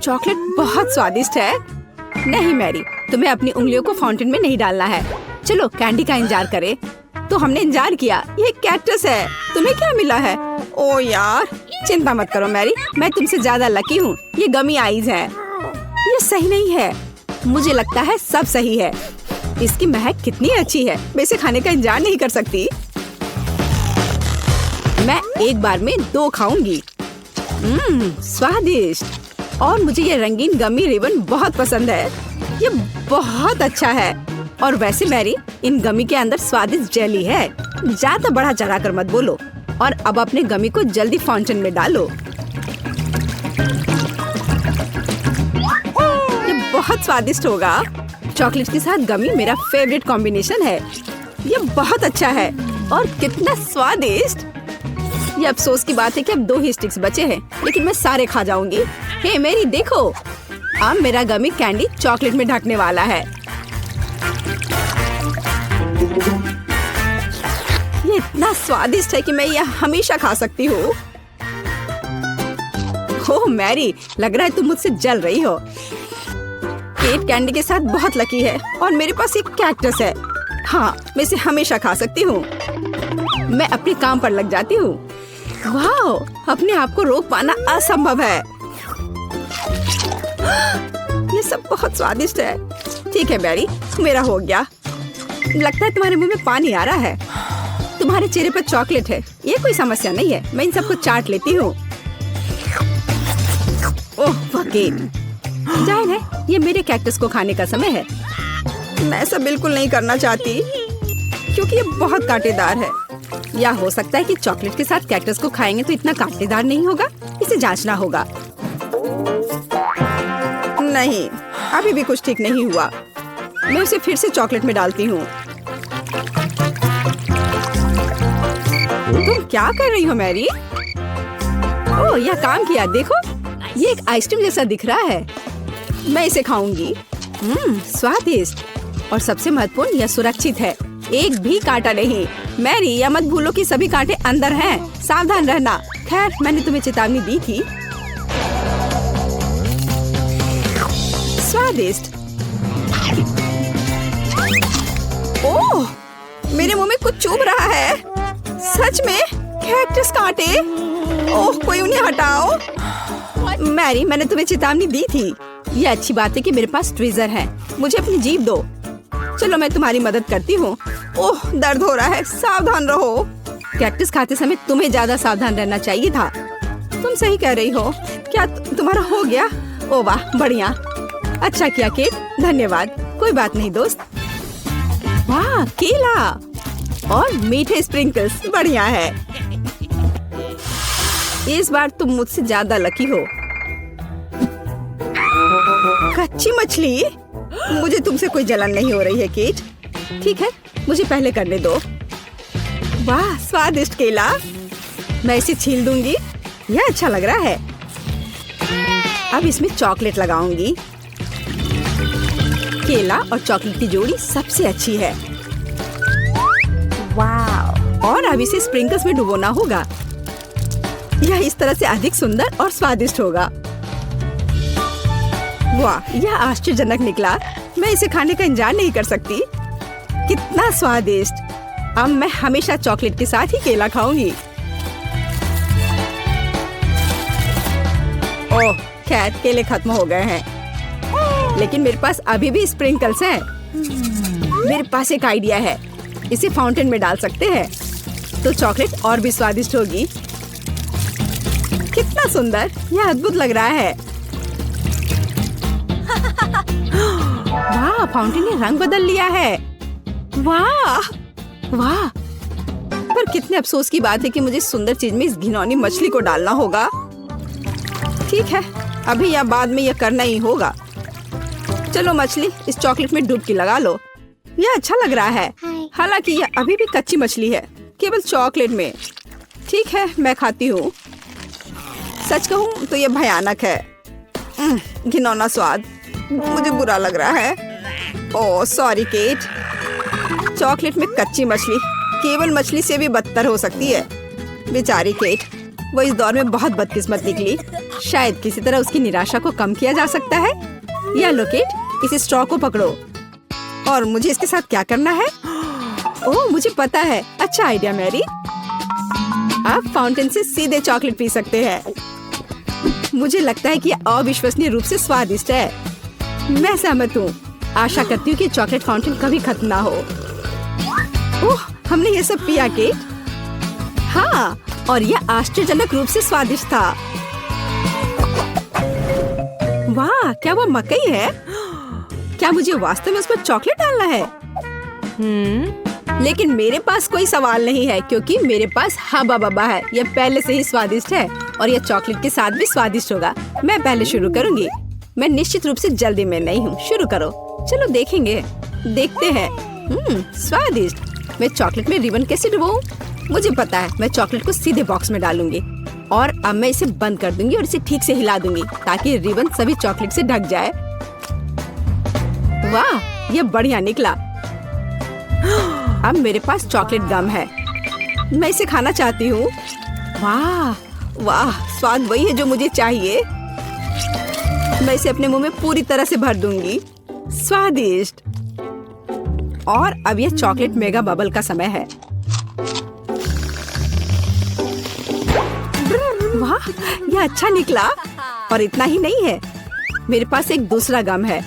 Chocolate बहुत स्वादिष्ट है। नहीं मैरी, तुम्हें अपनी उंगलियों को फाउंटेन में नहीं डालना है। चलो कैंडी का इंतजार करें। तो हमने इंतजार किया। ये कैक्टस है। तुम्हें क्या मिला है? ओ यार, चिंता मत करो मैरी, मैं तुमसे ज्यादा लकी हूँ। ये गमी आइज है। ये सही नहीं है। मुझे लगता है सब सही है। इसकी महक कितनी अच्छी है। मैं इसे खाने का इंतजार नहीं कर सकती। मैं एक बार में 2 खाऊंगी। स्वादिष्ट। और मुझे ये रंगीन गमी रिबन बहुत पसंद है। ये बहुत अच्छा है। और वैसे मैरी, इन गमी के अंदर स्वादिष्ट जेली है। ज्यादा बढ़ा चढ़ा कर मत बोलो। और अब अपने गमी को जल्दी फाउंटेन में डालो। ये बहुत स्वादिष्ट होगा। चॉकलेट के साथ गमी मेरा फेवरेट कॉम्बिनेशन है। ये बहुत अच्छा है। और कितना स्वादिष्ट। ये अफसोस की बात है कि अब 2 ही स्टिक्स बचे हैं, लेकिन मैं सारे खा जाऊंगी। हे मेरी देखो, अब मेरा गमी कैंडी चॉकलेट में ढकने वाला है। ये इतना स्वादिष्ट है कि मैं यह हमेशा खा सकती हूँ। ओह मैरी, लग रहा है तुम मुझसे जल रही हो। केट कैंडी के साथ बहुत लकी है और मेरे पास एक कैक्टस है। हाँ, मैं इसे हमेशा खा सकती हूँ। मैं अपने काम पर लग जाती हूँ। वाह, अपने आप को रोक पाना असंभव है। ये सब बहुत स्वादिष्ट है। ठीक है मैरी, मेरा हो गया। लगता है तुम्हारे मुंह में पानी आ रहा है। तुम्हारे चेहरे पर चॉकलेट है, ये कोई समस्या नहीं है। मैं इन सबको चाट लेती हूँ। ओह केट, जाहिर है ये मेरे कैक्टस को खाने का समय है। मैं ऐसा बिल्कुल नहीं करना चाहती क्योंकि ये बहुत कांटेदार है। या हो सकता है कि चॉकलेट के साथ कैक्टस को खाएंगे तो इतना कांटेदार नहीं होगा। इसे जांचना होगा। नहीं, अभी भी कुछ ठीक नहीं हुआ। मैं उसे फिर से चॉकलेट में डालती हूँ। तुम क्या कर रही हो मैरी? ओह, यह काम किया। देखो, ये एक आइसक्रीम जैसा दिख रहा है। मैं इसे खाऊंगी। स्वादिष्ट। और सबसे महत्वपूर्ण, यह सुरक्षित है। एक भी कांटा नहीं। मैरी, यह मत भूलो कि सभी कांटे अंदर हैं। सावधान रहना। खैर, मैंने तुम्हें चेतावनी दी थी। स्वादिष्ट। ओह, मेरे मुंह में कुछ चुभ रहा है। सच में कैक्टस कांटे। ओह, कोई उन्हें हटाओ। मैरी, मैंने तुम्हें चेतावनी दी थी। ये अच्छी बात है कि मेरे पास ट्विज़र है। मुझे अपनी जीभ दो। चलो, मैं तुम्हारी मदद करती हूँ। ओह, दर्द हो रहा है। सावधान रहो। कैक्टस खाते समय तुम्हें ज्यादा सावधान रहना चाहिए था। तुम सही कह रही हो। क्या तुम्हारा हो गया? ओह वाह, बढ़िया। अच्छा किया केट, धन्यवाद। कोई बात नहीं दोस्त। वाह, केला और मीठे स्प्रिंकल्स, बढ़िया है। इस बार तुम मुझसे ज्यादा लकी हो। कच्ची मछली? मुझे तुमसे कोई जलन नहीं हो रही है केट। ठीक है, मुझे पहले करने दो। वाह, स्वादिष्ट केला। मैं इसे छील दूंगी। यह अच्छा लग रहा है। अब इसमें चॉकलेट लगाऊंगी। केला और चॉकलेट की जोड़ी सबसे अच्छी है। वाह। और अब इसे स्प्रिंकल्स में डुबोना होगा। यह इस तरह से अधिक सुंदर और स्वादिष्ट होगा। वाह, यह आश्चर्यजनक निकला। मैं इसे खाने का इंतजार नहीं कर सकती। कितना स्वादिष्ट। अब मैं हमेशा चॉकलेट के साथ ही केला खाऊंगी। ओह, खैर केले खत्म हो गए हैं, लेकिन मेरे पास अभी भी स्प्रिंकल्स हैं। मेरे पास एक आइडिया है। इसे फाउंटेन में डाल सकते हैं तो चॉकलेट और भी स्वादिष्ट होगी। कितना सुंदर, यह अद्भुत लग रहा है। वाह, फाउंटेन ने रंग बदल लिया है। वाह वाह। पर कितने अफसोस की बात है कि मुझे सुंदर चीज में इस घिनौनी मछली को डालना होगा। ठीक है, अभी या बाद में यह करना ही होगा। चलो मछली, इस चॉकलेट में डुबकी लगा लो। यह अच्छा लग रहा है। हालांकि यह अभी भी कच्ची मछली है, केवल चॉकलेट में। ठीक है, मैं खाती हूँ। सच कहूँ तो यह भयानक है। घिनौना स्वाद, मुझे बुरा लग रहा है। Oh sorry cat. चॉकलेट में कच्ची मछली केवल मछली से भी बदतर हो सकती है। बेचारी केट, वो इस दौर में बहुत बदकिस्मत निकली। शायद किसी तरह उसकी निराशा को कम किया जा सकता है। या लो किट, इस स्ट्रॉ को पकड़ो। और मुझे इसके साथ क्या करना है? ओह, मुझे पता है। अच्छा आइडिया मैरी। आप फाउंटेन से सीधे चॉकलेट पी सकते हैं। मुझे लगता है कि यह अविश्वसनीय रूप से स्वादिष्ट है। मैं सहमत हूँ। आशा करती हूँ कि चॉकलेट फाउंटेन कभी खत्म ना हो। ओह, हमने ये सब पिया केट। हाँ, और यह आश्चर्यजनक रूप से स्वादिष्ट था। वाह, क्या वो मकई है? क्या मुझे वास्तव में उस पर चॉकलेट डालना है? लेकिन मेरे पास कोई सवाल नहीं है क्योंकि मेरे पास हब्बा बब्बा है। यह पहले से ही स्वादिष्ट है और यह चॉकलेट के साथ भी स्वादिष्ट होगा। मैं पहले शुरू करूंगी। मैं निश्चित रूप से जल्दी में नहीं हूँ। शुरू करो। चलो देखेंगे। देखते हैं। स्वादिष्ट। मैं चॉकलेट में रिबन कैसे डुबाऊं? मुझे पता है। मैं चॉकलेट को सीधे बॉक्स में डालूंगी और अब मैं इसे बंद कर दूंगी और इसे ठीक से हिला दूंगी ताकि रिबन सभी चॉकलेट से ढक जाए। वाह, यह बढ़िया निकला। अब मेरे पास चॉकलेट गम है। मैं इसे खाना चाहती हूँ। वाह वाह, स्वाद वही है जो मुझे चाहिए। मैं इसे अपने मुंह में पूरी तरह से भर दूंगी। स्वादिष्ट। और अब यह चॉकलेट मेगा बबल का समय है। वाह, यह अच्छा निकला। और इतना ही नहीं है, मेरे पास एक दूसरा गम है।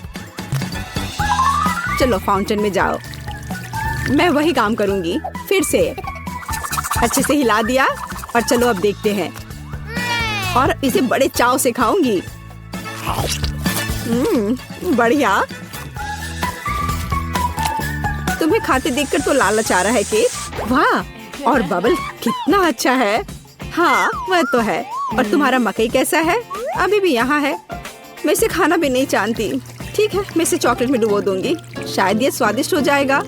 चलो फाउंटेन में जाओ। मैं वही काम करूंगी फिर से। अच्छे से हिला दिया और चलो अब देखते हैं। और इसे बड़े चाव से खाऊंगी। बढ़िया। तुम्हें खाते देखकर तो लालच आ रहा है कि वाह, और बबल कितना अच्छा है। हाँ, वह तो है। और तुम्हारा मकई कैसा है? अभी भी यहाँ है। मैं इसे खाना भी नहीं जानती। ठीक है, मैं इसे चॉकलेट में डुबो दूंगी। शायद ये स्वादिष्ट हो जाएगा।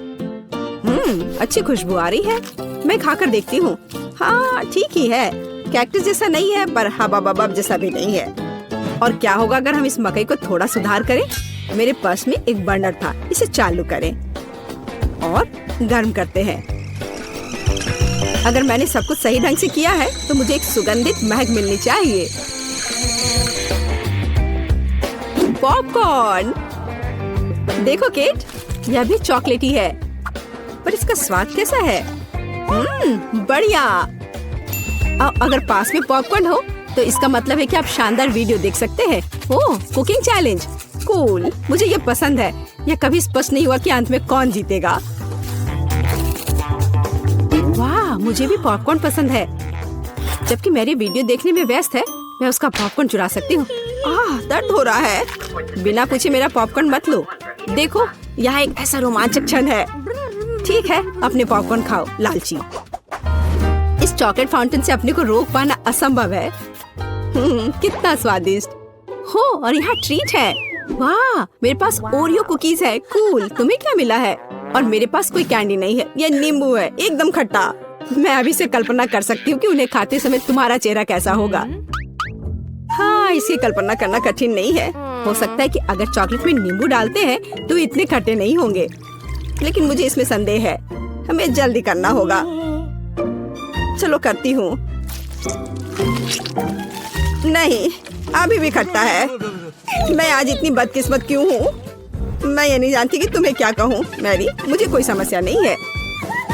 अच्छी खुशबू आ रही है। मैं खाकर देखती हूँ। हाँ, ठीक ही है। कैक्टस जैसा नहीं है पर हबा बबब जैसा भी नहीं है। और क्या होगा अगर हम इस मकई को थोड़ा सुधार करें? मेरे पर्स में एक बर्नर था। इसे चालू करें और गर्म करते हैं। अगर मैंने सब कुछ सही ढंग से किया है तो मुझे एक सुगंधित महक मिलनी चाहिए। पॉपकॉर्न। देखो केट, यह भी चॉकलेटी है पर इसका स्वाद कैसा है? बढ़िया। अगर पास में पॉपकॉर्न हो तो इसका मतलब है कि आप शानदार वीडियो देख सकते हैं। ओह, कुकिंग चैलेंज। कूल, मुझे ये पसंद है। यह कभी स्पष्ट नहीं हुआ कि अंत में कौन जीतेगा। वाह, मुझे भी पॉपकॉर्न पसंद है। जबकि मेरी वीडियो देखने में व्यस्त है, मैं उसका पॉपकॉर्न चुरा सकती हूँ। दर्द हो रहा है। बिना पूछे मेरा पॉपकॉर्न मत लो। देखो, यहाँ एक ऐसा रोमांचक क्षण है। ठीक है, अपने पॉपकॉर्न खाओ, लालची। इस चॉकलेट फाउंटेन से अपने को रोक पाना असंभव है। कितना स्वादिष्ट हो। और यहाँ ट्रीट है। वाह, मेरे पास ओरियो कुकीज है। कूल। तुम्हें क्या मिला है? और मेरे पास कोई कैंडी नहीं है। यह नींबू है, एकदम खट्टा। मैं अभी से कल्पना कर सकती हूँ कि उन्हें खाते समय तुम्हारा चेहरा कैसा होगा। हाँ, इसकी कल्पना करना कठिन नहीं है। हो सकता है कि अगर चॉकलेट में नींबू डालते हैं तो इतने खट्टे नहीं होंगे, लेकिन मुझे इसमें संदेह है। हमें जल्दी करना होगा। चलो करती हूँ। नहीं, अभी भी खट्टा है। मैं आज इतनी बदकिस्मत क्यों हूँ? मैं ये नहीं जानती कि तुम्हें क्या कहूँ। मैरी, मुझे कोई समस्या नहीं है।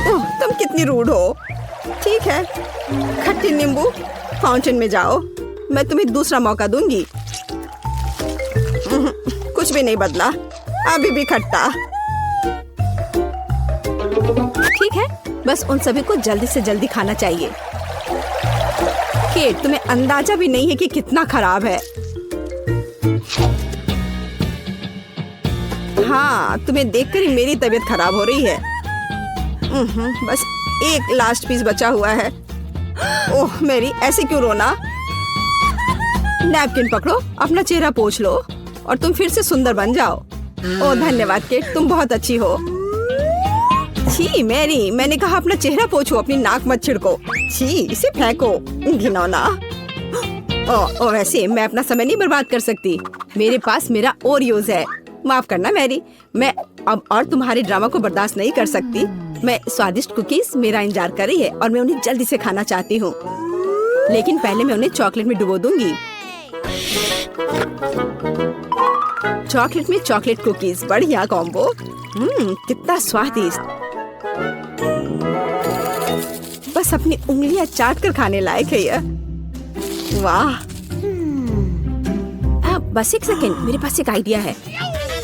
ओह, तुम कितनी रूड हो। ठीक है, खट्टी नींबू, फाउंटेन में जाओ। मैं तुम्हें दूसरा मौका दूंगी। कुछ भी नहीं बदला, अभी भी खट्टा। ठीक है, बस उन सभी को जल्दी से जल्दी खाना चाहिए। केट, तुम्हें अंदाजा भी नहीं है कि कितना खराब है। हाँ, तुम्हें देखकर ही मेरी तबीयत खराब हो रही है। बस एक लास्ट पीस बचा हुआ है। ओह मेरी, ऐसे क्यों रोना? नैपकिन पकड़ो, अपना चेहरा पोंछ लो और तुम फिर से सुंदर बन जाओ। ओह धन्यवाद केट, तुम बहुत अच्छी हो। छी मैरी, मैंने कहा अपना चेहरा पोंछो, अपनी नाक मत छिड़को। छी, इसे फेंको, घिनौना। ओ वैसे मैं अपना समय नहीं बर्बाद कर सकती। मेरे पास मेरा ओरियोज है। माफ करना मैरी, मैं अब और तुम्हारे ड्रामा को बर्दाश्त नहीं कर सकती। मैं स्वादिष्ट कुकीज मेरा इंतजार कर रही है और मैं उन्हें जल्दी से खाना चाहती हूँ, लेकिन पहले मैं उन्हें चॉकलेट में डुबो दूंगी। चॉकलेट में चॉकलेट कुकीज, बढ़िया कॉम्बो। कितना स्वादिष्ट। बस अपनी उंगलियां चाट कर खाने लायक है यह। वाह। बस एक सेकेंड, मेरे पास एक आइडिया है।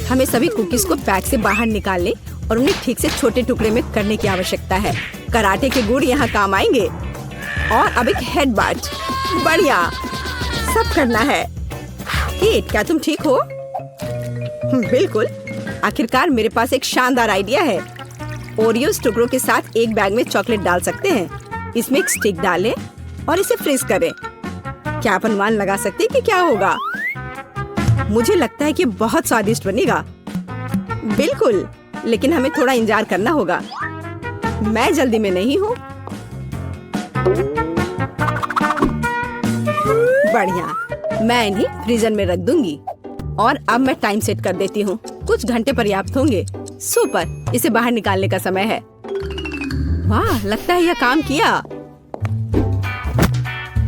हमें सभी कुकीज को पैक से बाहर निकालने और उन्हें ठीक से छोटे टुकड़े में करने की आवश्यकता है। कराटे के गुण यहाँ काम आएंगे। और अब एक हेडबट, बढ़िया। सब करना है। केट, क्या तुम ठीक हो? बिल्कुल। आखिरकार मेरे पास एक शानदार आइडिया है। ओरियोस टुकड़ों के साथ एक बैग में चॉकलेट डाल सकते हैं। इसमें एक स्टिक डालें और इसे फ्रीज करें। क्या आप अनुमान लगा सकते हैं कि क्या होगा? मुझे लगता है कि बहुत स्वादिष्ट बनेगा। बिल्कुल, लेकिन हमें थोड़ा इंतजार करना होगा। मैं जल्दी में नहीं हूँ। बढ़िया, मैं इन्हें फ्रीजर में रख दूंगी। और अब मैं टाइम सेट कर देती हूँ। कुछ घंटे पर्याप्त होंगे। सुपर, इसे बाहर निकालने का समय है। वाह, लगता है यह काम किया।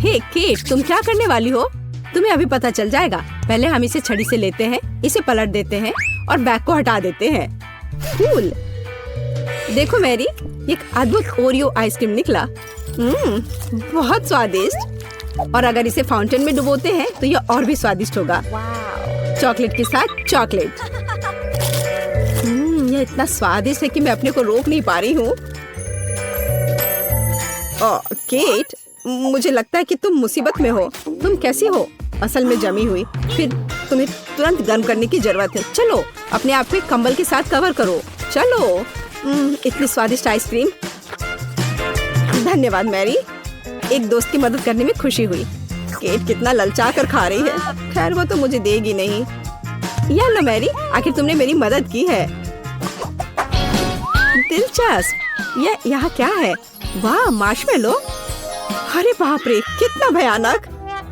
हे केट, तुम क्या करने वाली हो? तुम्हें अभी पता चल जाएगा। पहले हम इसे छड़ी से लेते हैं, इसे पलट देते हैं और बैग को हटा देते हैं। कूल। देखो मैरी, एक अद्भुत ओरियो आइसक्रीम निकला। बहुत स्वादिष्ट। और अगर इसे फाउंटेन में डुबोते हैं तो यह और भी स्वादिष्ट होगा। चॉकलेट के साथ चॉकलेट। यह इतना स्वादिष्ट है कि मैं अपने को रोक नहीं पा रही हूँ। केट, मुझे लगता है कि तुम मुसीबत में हो। तुम कैसी हो? असल में जमी हुई। फिर तुम्हें तुरंत गर्म करने की जरूरत है। चलो, अपने आप को कंबल के साथ कवर करो। चलो। इतनी स्वादिष्ट आइसक्रीम। धन्यवाद मैरी। एक दोस्त की मदद करने में खुशी हुई। केट कितना ललचा कर खा रही है। खैर, वो तो मुझे देगी नहीं। या लो मैरी, आखिर तुमने मेरी मदद की है। दिलचस्प। यह यहाँ क्या है? वाह, मार्शमेलो। अरे बाप रे, कितना भयानक।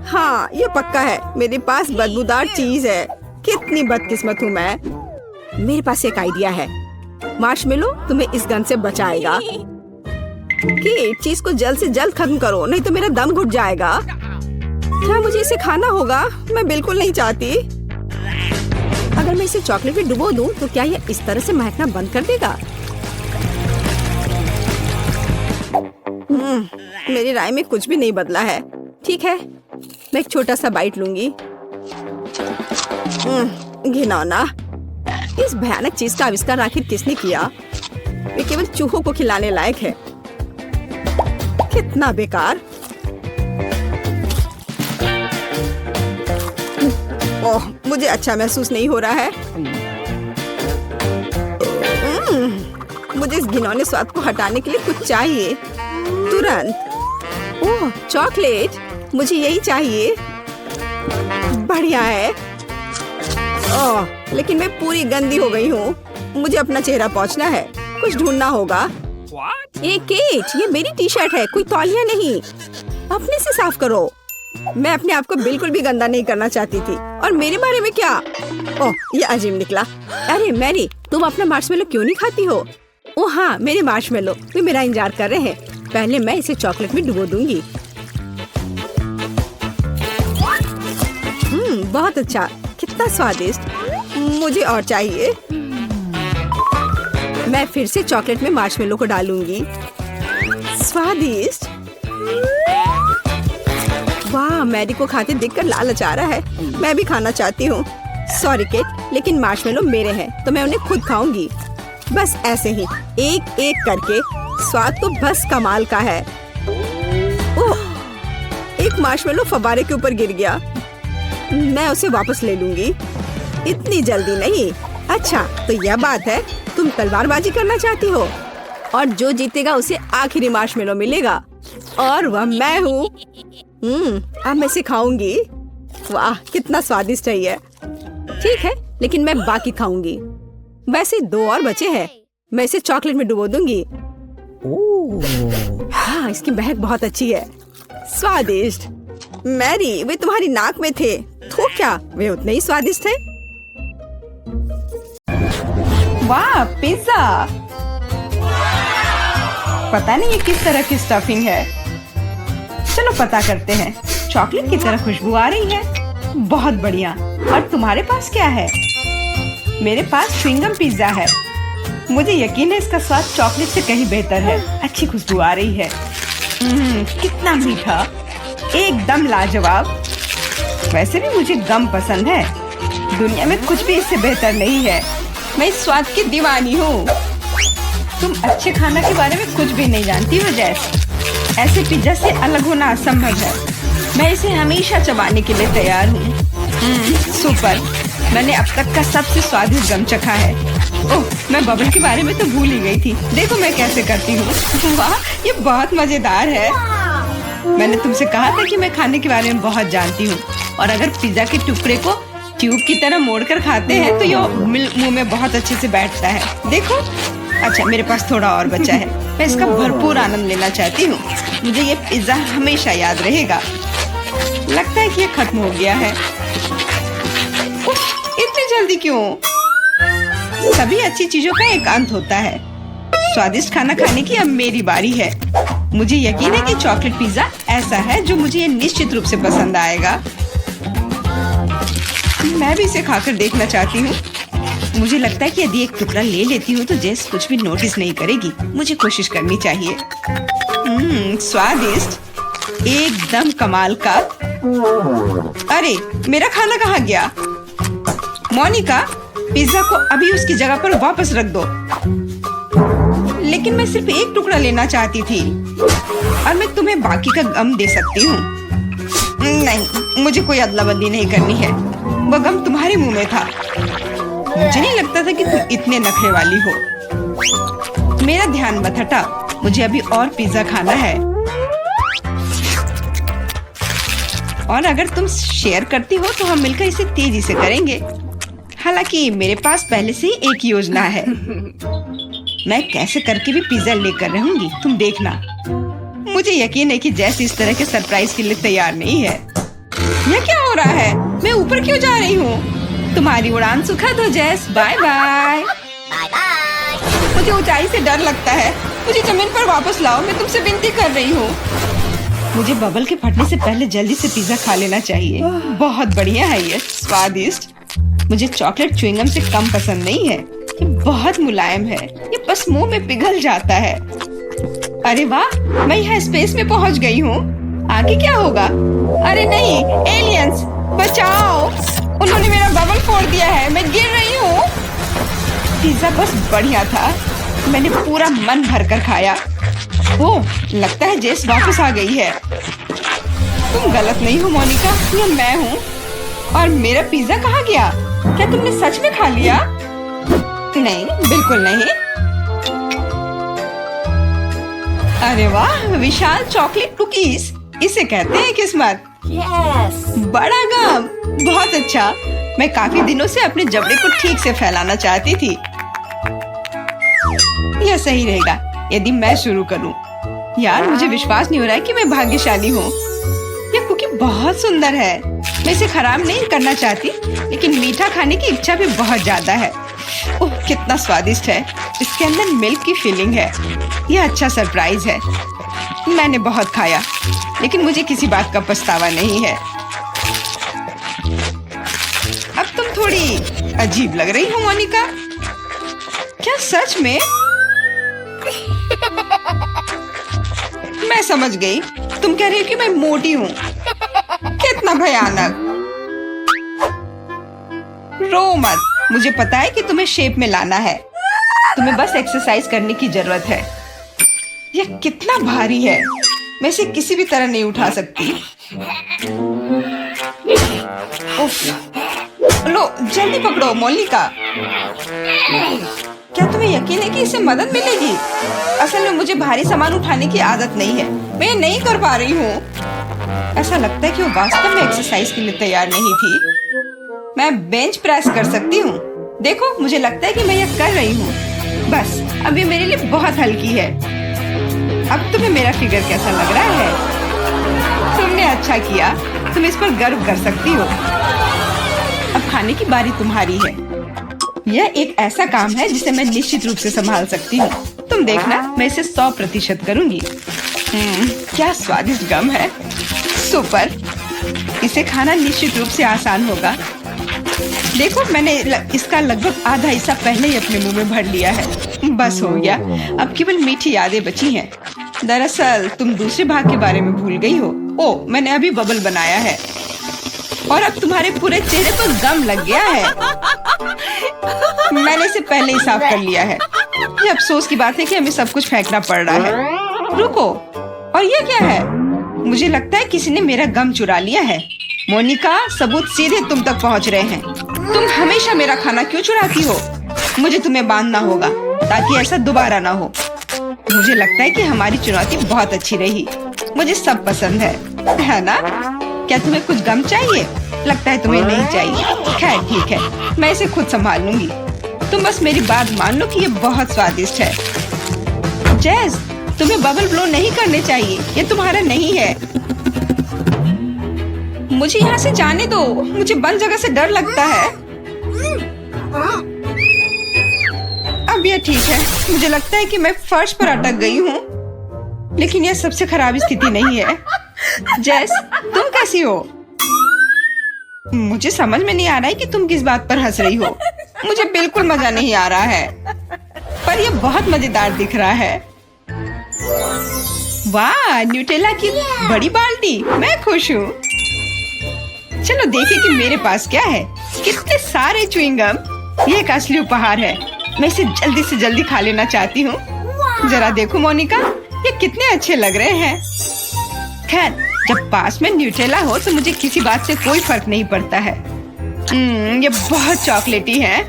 हाँ, ये पक्का है। मेरे पास बदबूदार चीज है। कितनी बदकिस्मत हूँ मैं। मेरे पास एक आइडिया है। मार्शमेलो तुम्हें इस गन से बचाएगा। कि चीज को जल्द से जल्द खत्म करो, नहीं तो मेरा दम घुट जाएगा। क्या मुझे इसे खाना होगा? मैं बिल्कुल नहीं चाहती। अगर मैं इसे चॉकलेट में डुबो दूं, तो क्या यह इस तरह से महकना बंद कर देगा? मेरी राय में कुछ भी नहीं बदला है। ठीक है, मैं एक छोटा सा बाइट लूंगी। घिनौना। इस भयानक चीज का आविष्कार आखिर किसने किया? वे केवल चूहों को खिलाने लायक है। कितना बेकार। ओह, मुझे अच्छा महसूस नहीं हो रहा है। मुझे इस घिनौने स्वाद को हटाने के लिए कुछ चाहिए तुरंत। ओह, चॉकलेट, मुझे यही चाहिए। बढ़िया है। ओह, लेकिन मैं पूरी गंदी हो गई हूँ। मुझे अपना चेहरा पोंछना है। कुछ ढूंढना होगा। केट, ये मेरी टी शर्ट है, कोई तौलिया नहीं। अपने से साफ करो। मैं अपने आप को बिल्कुल भी गंदा नहीं करना चाहती थी। और मेरे बारे में क्या? ओह, ये अजीब निकला। अरे मैरी, तुम अपना मार्शमेलो क्यों नहीं खाती हो? ओह हाँ, मेरे मार्शमेलो, वे मेरा इंतजार कर रहे हैं। पहले मैं इसे चॉकलेट में डुबो दूंगी। बहुत अच्छा, कितना स्वादिष्ट। मुझे और चाहिए। मैं फिर से चॉकलेट में मार्शमेलो को डालूंगी। स्वादिष्ट। वाह, मैरी को खाते देखकर लालच आ रहा है। मैं भी खाना चाहती हूँ। सॉरी केट, लेकिन मार्शमेलो मेरे हैं तो मैं उन्हें खुद खाऊंगी। बस ऐसे ही, एक एक करके। स्वाद तो बस कमाल का है। ओह, एक मार्शमेलो फव्वारे के ऊपर गिर गया। मैं उसे वापस ले लूंगी। इतनी जल्दी नहीं। अच्छा, तो यह बात है, तुम तलवारबाजी करना चाहती हो और जो जीतेगा उसे आखिरी मार्शमेलो मिलेगा और वह मैं हूँ। अब मैं इसे खाऊंगी। वाह, कितना स्वादिष्ट है ये। ठीक है, लेकिन मैं बाकी खाऊंगी। वैसे 2 और बचे हैं। मैं इसे चॉकलेट में डुबो दूंगी। हाँ, इसकी महक बहुत अच्छी है। स्वादिष्ट। मैरी, वे तुम्हारी नाक में थे तो क्या वे उतने ही स्वादिष्ट थे? वाह, पिज्जा। पता नहीं ये किस तरह की स्टफिंग है। चलो पता करते हैं। चॉकलेट की तरह खुशबू आ रही है। बहुत बढ़िया। और तुम्हारे पास क्या है? मेरे पास च्युइंगम पिज्जा है। मुझे यकीन है इसका स्वाद चॉकलेट से कहीं बेहतर है। अच्छी खुशबू आ रही है। कितना मीठा, एकदम लाजवाब। वैसे भी मुझे गम पसंद है। दुनिया में कुछ भी इससे बेहतर नहीं है। मैं इस स्वाद की दीवानी हूँ। तुम अच्छे खाना के बारे में कुछ भी नहीं जानती हो जैस। ऐसे पिज्जा से अलग होना असंभव है। मैं इसे हमेशा चबाने के लिए तैयार हूँ। सुपर। मैंने अब तक का सबसे स्वादिष्ट गम चखा है। ओह, मैं बबल के बारे में तो भूल ही गई थी। देखो मैं कैसे करती हूँ। वाह, ये बहुत मजेदार है। मैंने तुमसे कहा था कि मैं खाने के बारे में बहुत जानती हूँ। और अगर पिज्जा के टुकड़े को ट्यूब की तरह मोड़कर खाते हैं तो ये मुंह में बहुत अच्छे से बैठता है। देखो। अच्छा, मेरे पास थोड़ा और बचा है। मैं इसका भरपूर आनंद लेना चाहती हूँ। मुझे ये पिज्जा हमेशा याद रहेगा। लगता है कि ये खत्म हो गया है। इतनी जल्दी क्यों? सभी अच्छी चीजों का एक अंत होता है। स्वादिष्ट खाना खाने की अब मेरी बारी है। मुझे यकीन है कि चॉकलेट पिज्जा ऐसा है जो मुझे ये निश्चित रूप से पसंद आएगा। मैं भी इसे खाकर देखना चाहती हूँ। मुझे लगता है कि यदि एक टुकड़ा ले लेती हूँ तो जेस कुछ भी नोटिस नहीं करेगी। मुझे कोशिश करनी चाहिए। स्वादिष्ट, एकदम कमाल का। अरे, मेरा खाना कहाँ गया? मोनिका, पिज्जा को अभी उसकी जगह पर वापस रख दो। लेकिन मैं सिर्फ एक टुकड़ा लेना चाहती थी और मैं तुम्हें बाकी का गम दे सकती हूँ। नहीं, मुझे कोई अदला बदली नहीं करनी है। वो गम तुम्हारे मुंह में था। मुझे नहीं लगता था कि तुम इतने नखरे वाली हो। मेरा ध्यान मत हटा। मुझे अभी और पिज्जा खाना है। और अगर तुम शेयर करती हो तो हम मिलकर इसे तेजी से करेंगे। हालांकि मेरे पास पहले से ही एक योजना है। मैं कैसे करके भी पिज्जा लेकर रहूंगी, तुम देखना। मुझे यकीन है कि जैसे इस तरह के सरप्राइज के लिए तैयार नहीं है। यह क्या हो रहा है? मैं ऊपर क्यों जा रही हूँ? तुम्हारी उड़ान सुखद हो जैस। Bye bye. मुझे ऊंचाई से डर लगता है। मुझे जमीन पर वापस लाओ, मैं तुमसे विनती कर रही हूँ। मुझे बबल के फटने से पहले जल्दी से पिज्जा खा लेना चाहिए। बहुत बढ़िया है ये, स्वादिष्ट। मुझे चॉकलेट च्युइंगम से कम पसंद नहीं है। ये बहुत मुलायम है। ये बस मुंह में पिघल जाता है। अरे वाह, मैं यहाँ स्पेस में पहुँच गई हूँ। आगे क्या होगा? अरे नहीं, एलियंस बचाओ! उन्होंने मेरा बबल फोड़ दिया है। मैं गिर रही हूँ। पिज्जा बस बढ़िया था। मैंने पूरा मन भर कर खाया। ओह, लगता है जेस वापस आ गई है। तुम गलत नहीं हो मोनिका, ये मैं हूँ। और मेरा पिज्जा कहाँ गया? क्या तुमने सच में खा लिया? नहीं, बिल्कुल नहीं। अरे वाह, विशाल चॉकलेट कुकीज। इसे कहते हैं किस्मत। बड़ा गम, बहुत अच्छा। मैं काफी दिनों से अपने जबड़े को ठीक से फैलाना चाहती थी। यह सही रहेगा यदि मैं शुरू करूं। यार, मुझे विश्वास नहीं हो रहा है कि मैं भाग्यशाली हूँ। यह कुकी बहुत सुंदर है। मैं इसे खराब नहीं करना चाहती, लेकिन मीठा खाने की इच्छा भी बहुत ज्यादा है। ओह, कितना स्वादिष्ट है। इसके अंदर मिल्क की फीलिंग है। यह अच्छा सरप्राइज है। मैंने बहुत खाया, लेकिन मुझे किसी बात का पछतावा नहीं है। अब तुम थोड़ी अजीब लग रही हो मोनिका। क्या सच में? मैं समझ गई। तुम कह रही हो कि मैं मोटी हूँ। कितना भयानक। रो मत। मुझे पता है कि तुम्हें शेप में लाना है। तुम्हें बस एक्सरसाइज करने की जरूरत है। यह कितना भारी है। मैं इसे किसी भी तरह नहीं उठा सकती। उफ। लो, जल्दी पकड़ो मोनिका। क्या तुम्हें यकीन है कि इससे मदद मिलेगी? असल में मुझे भारी सामान उठाने की आदत नहीं है। मैं ये नहीं कर पा रही हूँ। ऐसा लगता है कि वो वास्तव में एक्सरसाइज के लिए तैयार नहीं थी। मैं बेंच प्रेस कर सकती हूँ। देखो, मुझे लगता है कि मैं यह कर रही हूँ। बस, अब ये मेरे लिए बहुत हल्की है। अब तुम्हें मेरा फिगर कैसा लग रहा है? तुमने अच्छा किया। तुम इस पर गर्व कर सकती हो। अब खाने की बारी तुम्हारी है। यह एक ऐसा काम है जिसे मैं निश्चित रूप से संभाल सकती हूँ। तुम देखना, मैं इसे 100% करूंगी। क्या स्वादिष्ट गम है। सुपर। इसे खाना निश्चित रूप से आसान होगा। देखो, मैंने इसका लगभग आधा हिस्सा पहले ही अपने मुंह में भर लिया है। बस हो गया, अब केवल मीठी यादें बची हैं। दरअसल तुम दूसरे भाग के बारे में भूल गई हो। ओह, मैंने अभी बबल बनाया है और अब तुम्हारे पूरे चेहरे पर गम लग गया है। मैंने इसे पहले ही साफ कर लिया है। ये अफसोस की बात है कि हमें सब कुछ फेंकना पड़ रहा है। रुको, और ये क्या है? मुझे लगता है किसी ने मेरा गम चुरा लिया है। मोनिका, सबूत सीधे तुम तक पहुंच रहे हैं। तुम हमेशा मेरा खाना क्यों चुराती हो? मुझे तुम्हें बांधना होगा ताकि ऐसा दोबारा ना हो। मुझे लगता है कि हमारी चुनौती बहुत अच्छी रही। मुझे सब पसंद है ना? क्या तुम्हें कुछ गम चाहिए? लगता है तुम्हें नहीं चाहिए। खैर ठीक है, मैं इसे खुद संभाल लूंगी। तुम बस मेरी बात मान लो कि ये बहुत स्वादिष्ट है। जैस, तुम्हें बबल ब्लो नहीं करने चाहिए, ये तुम्हारा नहीं है। मुझे यहाँ से जाने दो, मुझे बंद जगह से डर लगता है। अब ये ठीक है। मुझे लगता है कि मैं फर्श पर अटक गई हूँ, लेकिन यह सबसे खराब स्थिति नहीं है। जैस, तुम कैसी हो? मुझे समझ में नहीं आ रहा है कि तुम किस बात पर हंस रही हो। मुझे बिल्कुल मजा नहीं आ रहा है, पर यह बहुत मजेदार दिख रहा है। वाह, न्यूटेला की बड़ी बाल्टी, मैं खुश हूँ। चलो देखें कि मेरे पास क्या है। कितने सारे च्युइंगम। ये एक असली उपहार है। मैं इसे जल्दी से जल्दी खा लेना चाहती हूँ। जरा देखो मोनिका, ये कितने अच्छे लग रहे हैं। खैर, जब पास में न्यूटेला हो तो मुझे किसी बात से कोई फर्क नहीं पड़ता है। ये बहुत चॉकलेटी है।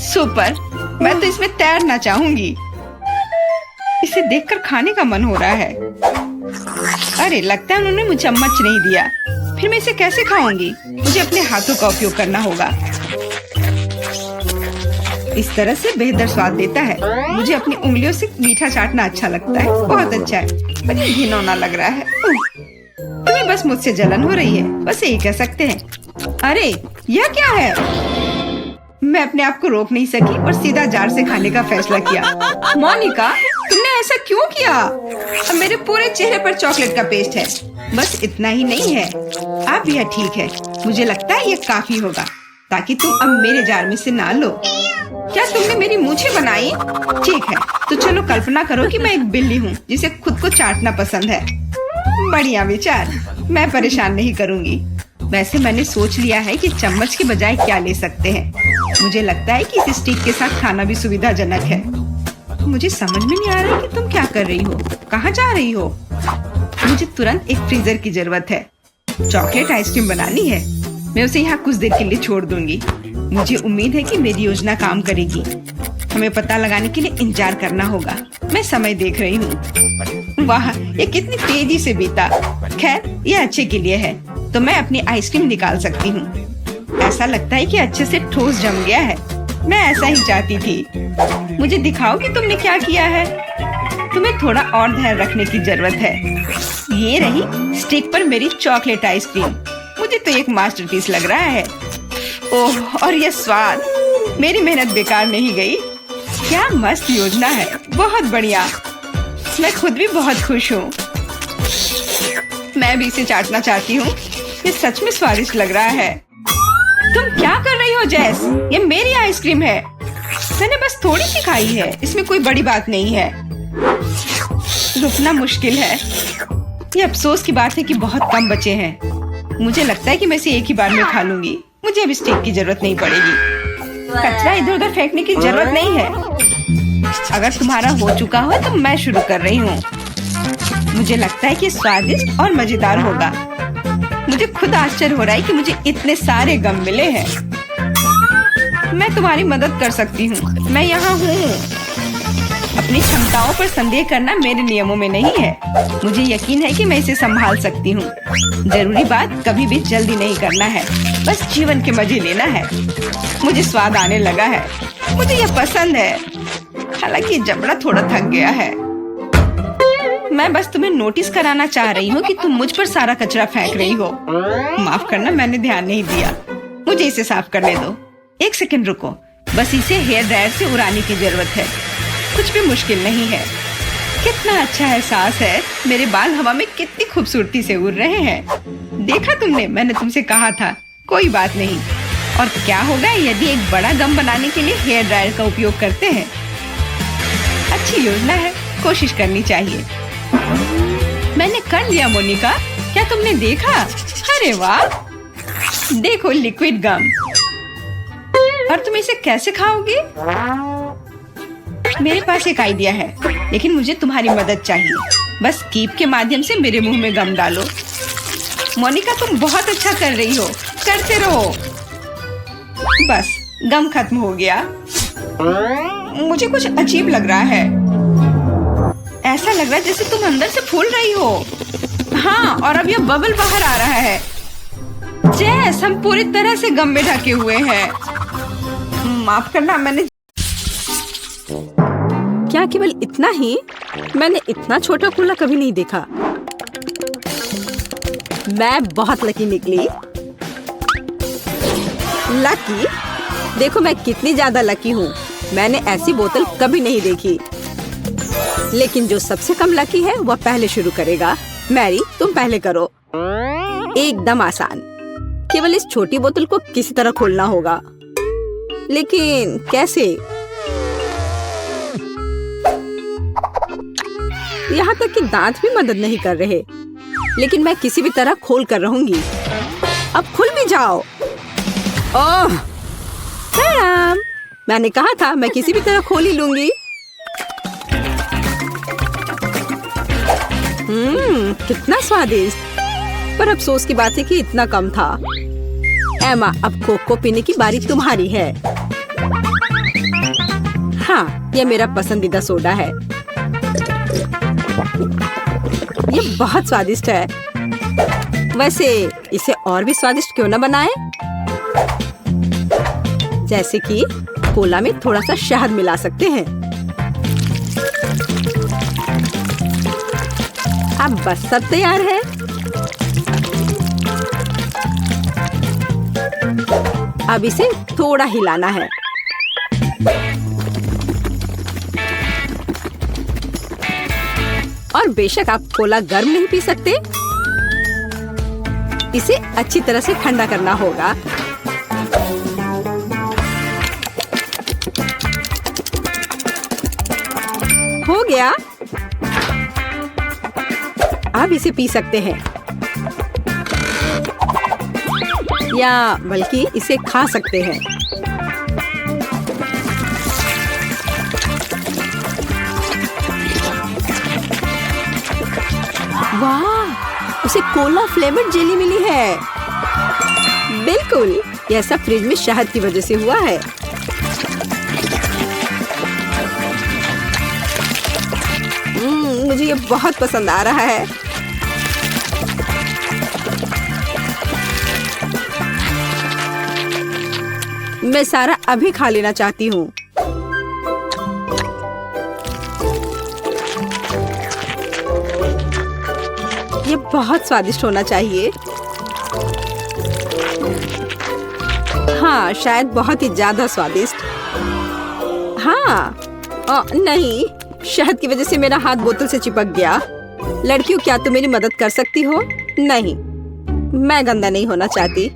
सुपर, मैं तो इसमें तैरना चाहूंगी। इसे देखकर खाने का मन हो रहा है। अरे, लगता है उन्होंने मुझे चम्मच नहीं दिया। फिर मैं इसे कैसे खाऊंगी? मुझे अपने हाथों का उपयोग करना होगा। इस तरह से बेहतर स्वाद देता है। मुझे अपनी उंगलियों से मीठा चाटना अच्छा लगता है। बहुत अच्छा है, पर ये घिनौना लग रहा है। तुम्हें बस मुझसे जलन हो रही है, बस यही कह सकते हैं। अरे, यह क्या है? मैं अपने आप को रोक नहीं सकी और सीधा जार से खाने का फैसला किया। मोनिका, तुमने ऐसा क्यों किया? अब मेरे पूरे चेहरे पर चॉकलेट का पेस्ट है। बस इतना ही नहीं है, अब यह ठीक है। मुझे लगता है यह काफी होगा ताकि तुम अब मेरे जार में से ना लो। क्या तुमने मेरी मूछें बनाई? ठीक है, तो चलो कल्पना करो कि मैं एक बिल्ली हूँ जिसे खुद को चाटना पसंद है। बढ़िया विचार, मैं परेशान नहीं करूँगी। वैसे मैंने सोच लिया है कि चम्मच के बजाय क्या ले सकते हैं। मुझे लगता है कि इस स्टिक के साथ खाना भी सुविधाजनक है। मुझे समझ में नहीं आ रहा कि तुम क्या कर रही हो, कहाँ जा रही हो? मुझे तुरंत एक फ्रीजर की जरूरत है। चॉकलेट आइसक्रीम बनानी है। मैं उसे यहाँ कुछ देर के लिए छोड़ दूंगी। मुझे उम्मीद है कि मेरी योजना काम करेगी। हमें पता लगाने के लिए इंतजार करना होगा। मैं समय देख रही हूँ। वाह, ये कितनी तेजी से बीता। खैर, ये अच्छे के लिए है, तो मैं अपनी आइसक्रीम निकाल सकती हूँ। ऐसा लगता है कि अच्छे से ठोस जम गया है। मैं ऐसा ही चाहती थी। मुझे दिखाओ कि तुमने क्या किया है। तुम्हें थोड़ा और ध्यान रखने की जरूरत है। ये रही स्टिक पर मेरी चॉकलेट आइसक्रीम। मुझे तो एक मास्टरपीस लग रहा है। ओह, और ये स्वाद। मेरी मेहनत बेकार नहीं गई। क्या मस्त योजना है, बहुत बढ़िया। मैं खुद भी बहुत खुश हूँ। मैं भी इसे चाटना चाहती हूँ। ये सच में स्वादिष्ट लग रहा है। तुम क्या कर रही हो जैस? ये मेरी आइसक्रीम है। मैंने बस थोड़ी सी खाई है, इसमें कोई बड़ी बात नहीं है। रुकना मुश्किल है। ये अफसोस की बात है कि बहुत कम बचे हैं। मुझे लगता है कि मैं इसे एक ही बार में खा लूंगी। मुझे अब स्टिक की जरूरत नहीं पड़ेगी। कचरा इधर उधर फेंकने की जरूरत नहीं है। अगर तुम्हारा हो चुका हो तो मैं शुरू कर रही हूँ। मुझे लगता है कि स्वादिष्ट और मजेदार होगा। मुझे खुद आश्चर्य हो रहा है कि मुझे इतने सारे गम मिले हैं। मैं तुम्हारी मदद कर सकती हूँ। मैं यहाँ हूँ। अपनी क्षमताओं पर संदेह करना मेरे नियमों में नहीं है। मुझे यकीन है कि मैं इसे संभाल सकती हूँ। जरूरी बात कभी भी जल्दी नहीं करना है, बस जीवन के मजे लेना है। मुझे स्वाद आने लगा है। मुझे यह पसंद है। हालांकि जबड़ा थोड़ा थक गया है। मैं बस तुम्हें नोटिस कराना चाह रही हूँ कि तुम मुझ पर सारा कचरा फेंक रही हो। माफ करना, मैंने ध्यान नहीं दिया। मुझे इसे साफ करने दो। एक सेकंड रुको। बस इसे हेयर ड्रायर से उड़ाने की जरूरत है। कुछ भी मुश्किल नहीं है। कितना अच्छा एहसास है। मेरे बाल हवा में कितनी खूबसूरती से उड़ रहे हैं। देखा तुमने, मैंने तुमसे कहा था। कोई बात नहीं। और क्या होगा यदि एक बड़ा गम बनाने के लिए हेयर ड्रायर का उपयोग करते हैं? अच्छी योजना है, कोशिश करनी चाहिए। मैंने कर लिया मोनिका, क्या तुमने देखा? अरे वाह, देखो लिक्विड गम। और तुम इसे कैसे खाओगे? मेरे पास एक आइडिया है, लेकिन मुझे तुम्हारी मदद चाहिए। बस कीप के माध्यम से मेरे मुंह में गम डालो। मोनिका, तुम बहुत अच्छा कर रही हो, करते रहो। बस गम खत्म हो गया। मुझे कुछ अजीब लग रहा है। ऐसा लग रहा है जैसे तुम अंदर से फूल रही हो। हाँ, और अब यह बबल बाहर आ रहा है। जैस, हम पूरी तरह से गम में ढके हुए हैं। माफ करना, मैंने क्या केवल इतना ही? मैंने इतना छोटा कूला कभी नहीं देखा। मैं बहुत लकी निकली। लकी? देखो मैं कितनी ज्यादा लकी हूँ। मैंने ऐसी बोतल कभी नहीं देखी। लेकिन जो सबसे कम लकी है वह पहले शुरू करेगा। मैरी, तुम पहले करो। एकदम आसान। केवल इस छोटी बोतल को किसी तरह खोलना होगा। लेकिन कैसे? यहाँ तक कि दांत भी मदद नहीं कर रहे। लेकिन मैं किसी भी तरह खोल कर रहूंगी। अब खुल भी जाओ। ओह मैडम, मैंने कहा था मैं किसी भी तरह खोल ही लूंगी। कितना स्वादिष्ट। पर अफसोस की बात है कि इतना कम था। एमा, अब कोक को पीने की बारी तुम्हारी है। हाँ, यह मेरा पसंदीदा सोडा है। ये बहुत स्वादिष्ट है। वैसे इसे और भी स्वादिष्ट क्यों न बनाएं? जैसे कि कोला में थोड़ा सा शहद मिला सकते हैं। अब बस सब तैयार है। अब इसे थोड़ा हिलाना है। और बेशक आप कोला गर्म नहीं पी सकते। इसे अच्छी तरह से ठंडा करना होगा। हो गया। अब इसे पी सकते हैं, या बल्कि इसे खा सकते हैं। वाह, उसे कोला फ्लेवर्ड जेली मिली है। बिल्कुल, यह सब फ्रिज में शहद की वजह से हुआ है। मुझे ये बहुत पसंद आ रहा है। मैं सारा अभी खा लेना चाहती हूँ। ये बहुत स्वादिष्ट होना चाहिए। हाँ, शायद बहुत ही ज्यादा स्वादिष्ट। हाँ, नहीं, शहद की वजह से मेरा हाथ बोतल से चिपक गया। लड़कियों, क्या तुम मेरी मदद कर सकती हो? नहीं, मैं गंदा नहीं होना चाहती।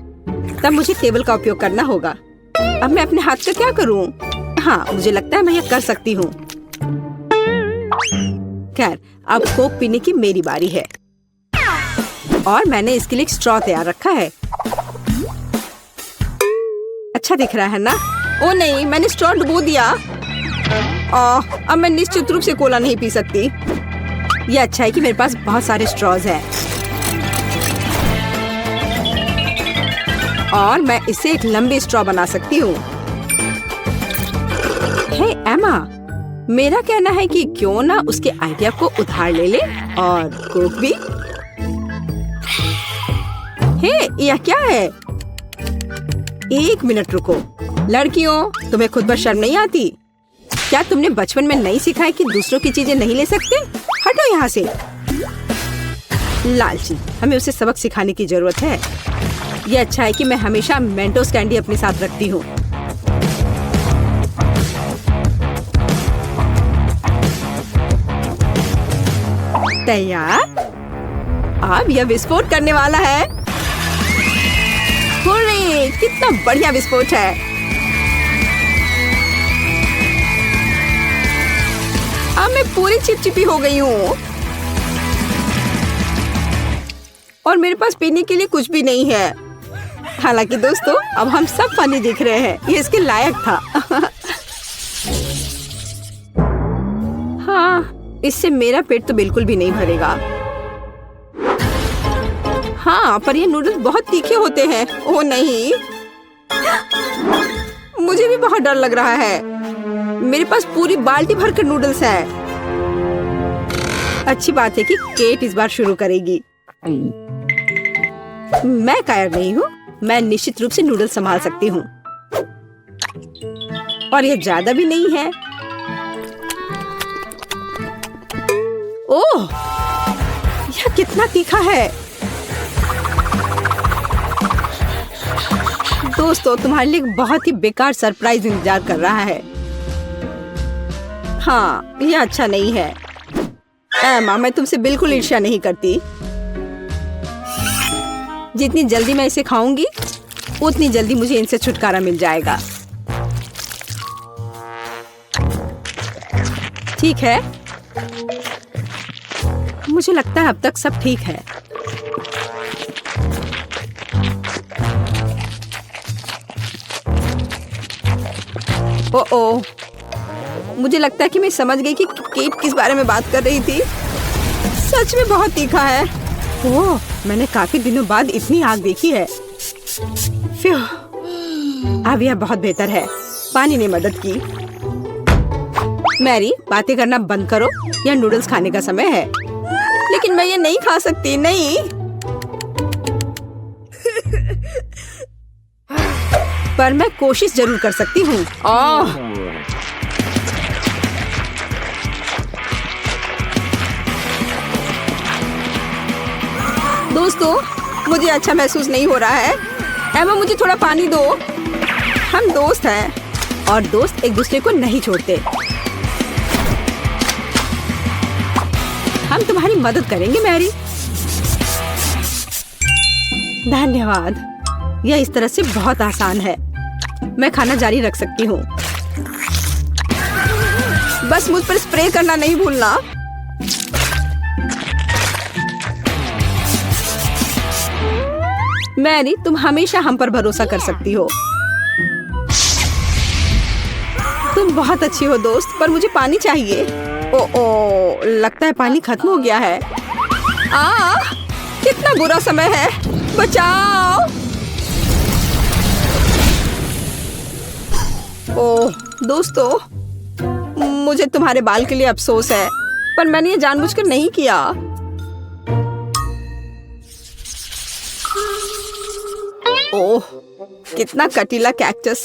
तब मुझे टेबल का उपयोग करना होगा। अब मैं अपने हाथ का क्या करूं? हाँ, मुझे लगता है मैं ये कर सकती हूँ। खैर, अब कोक पीने की मेरी बारी है। और मैंने इसके लिए एक स्ट्रॉ तैयार रखा है। अच्छा दिख रहा है ना? ओ नहीं, मैंने स्ट्रॉ डुबो दिया। अब मैं निश्चित रूप से कोला नहीं पी सकती। ये अच्छा है कि मेरे पास बहुत सारे स्ट्रॉज हैं। और मैं इससे एक लंबी स्ट्रॉ बना सकती हूँ। हे एमा, मेरा कहना है कि क्यों ना उसके आइडिया को उधार ले ले और कोक भी। हे, यह क्या है? एक मिनट रुको। लड़कियों, तुम्हें खुद पर शर्म नहीं आती? क्या तुमने बचपन में नहीं सीखा है कि दूसरों की चीजें नहीं ले सकते? हटो यहाँ से। लालची, हमें उसे सबक सिखाने की जरूरत है। ये अच्छा है कि मैं हमेशा मेंटोस कैंडी अपने साथ रखती हूँ। तैयार। अब यह विस्फोट करने वाला है। हुर्रे, कितना बढ़िया विस्फोट है। अब मैं पूरी चिपचिपी हो गई हूँ और मेरे पास पीने के लिए कुछ भी नहीं है। हालांकि दोस्तों, अब हम सब फनी दिख रहे हैं। ये इसके लायक था। हाँ, इससे मेरा पेट तो बिल्कुल भी नहीं भरेगा। हाँ, पर ये नूडल्स बहुत तीखे होते हैं। ओह नहीं, मुझे भी बहुत डर लग रहा है। मेरे पास पूरी बाल्टी भरकर नूडल्स है। अच्छी बात है कि केट इस बार शुरू करेगी। मैं कायर नहीं हूँ। मैं निश्चित रूप से नूडल्स संभाल सकती हूँ और ये ज्यादा भी नहीं है। ओह, यह कितना तीखा है। दोस्तों, तुम्हारे लिए एक बहुत ही बेकार सरप्राइज इंतजार कर रहा है। हाँ, यह अच्छा नहीं है। एमा, मैं तुमसे बिल्कुल ईर्ष्या नहीं करती। जितनी जल्दी मैं इसे खाऊंगी, उतनी जल्दी मुझे इनसे छुटकारा मिल जाएगा। ठीक है, मुझे लगता है अब तक सब ठीक है। ओह, मुझे लगता है कि मैं समझ गई कि केट किस बारे में बात कर रही थी। सच में बहुत तीखा है। ओह, मैंने काफी दिनों बाद इतनी आग देखी है। फ्यू, अब यह बहुत बेहतर है। पानी ने मदद की। मैरी, बातें करना बंद करो। यह नूडल्स खाने का समय है। लेकिन मैं ये नहीं खा सकती। नहीं। पर मैं कोशिश जरूर कर सकती हूँ। दोस्तों, मुझे अच्छा महसूस नहीं हो रहा है। एमा, मुझे थोड़ा पानी दो। हम दोस्त हैं और दोस्त एक दूसरे को नहीं छोड़ते। हम तुम्हारी मदद करेंगे मैरी। धन्यवाद। यह इस तरह से बहुत आसान है। मैं खाना जारी रख सकती हूँ। बस मुझ पर स्प्रे करना नहीं भूलना। मैरी, तुम हमेशा हम पर भरोसा कर सकती हो। तुम बहुत अच्छी हो दोस्त, पर मुझे पानी चाहिए। ओ, लगता है पानी खत्म हो गया है। कितना बुरा समय है। बचाओ। ओह दोस्तों, मुझे तुम्हारे बाल के लिए अफसोस है, पर मैंने ये जानबूझकर नहीं किया। ओह, कितना कटीला कैक्टस।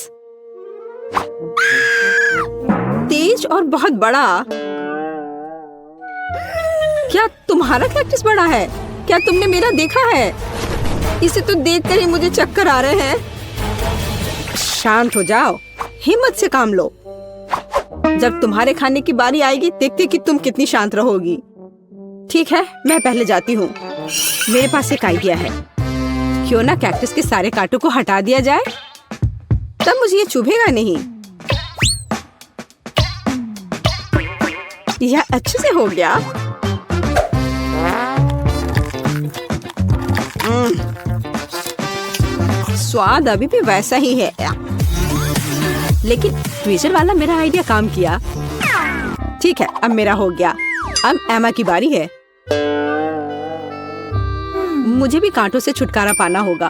तेज और बहुत बड़ा। क्या तुम्हारा कैक्टस बड़ा है? क्या तुमने मेरा देखा है? इसे तो देखकर ही मुझे चक्कर आ रहे हैं। शांत हो जाओ, हिम्मत से काम लो। जब तुम्हारे खाने की बारी आएगी, देखते कि तुम कितनी शांत रहोगी। ठीक है, मैं पहले जाती हूँ। मेरे पास एक आइडिया है। क्यों ना कैक्टस के सारे कांटों को हटा दिया जाए, तब मुझे ये चुभेगा नहीं। यह अच्छे से हो गया। स्वाद अभी भी वैसा ही है, लेकिन ट्विजर वाला मेरा आइडिया काम किया। ठीक है, अब मेरा हो गया। अब एमा की बारी है। मुझे भी कांटों से छुटकारा पाना होगा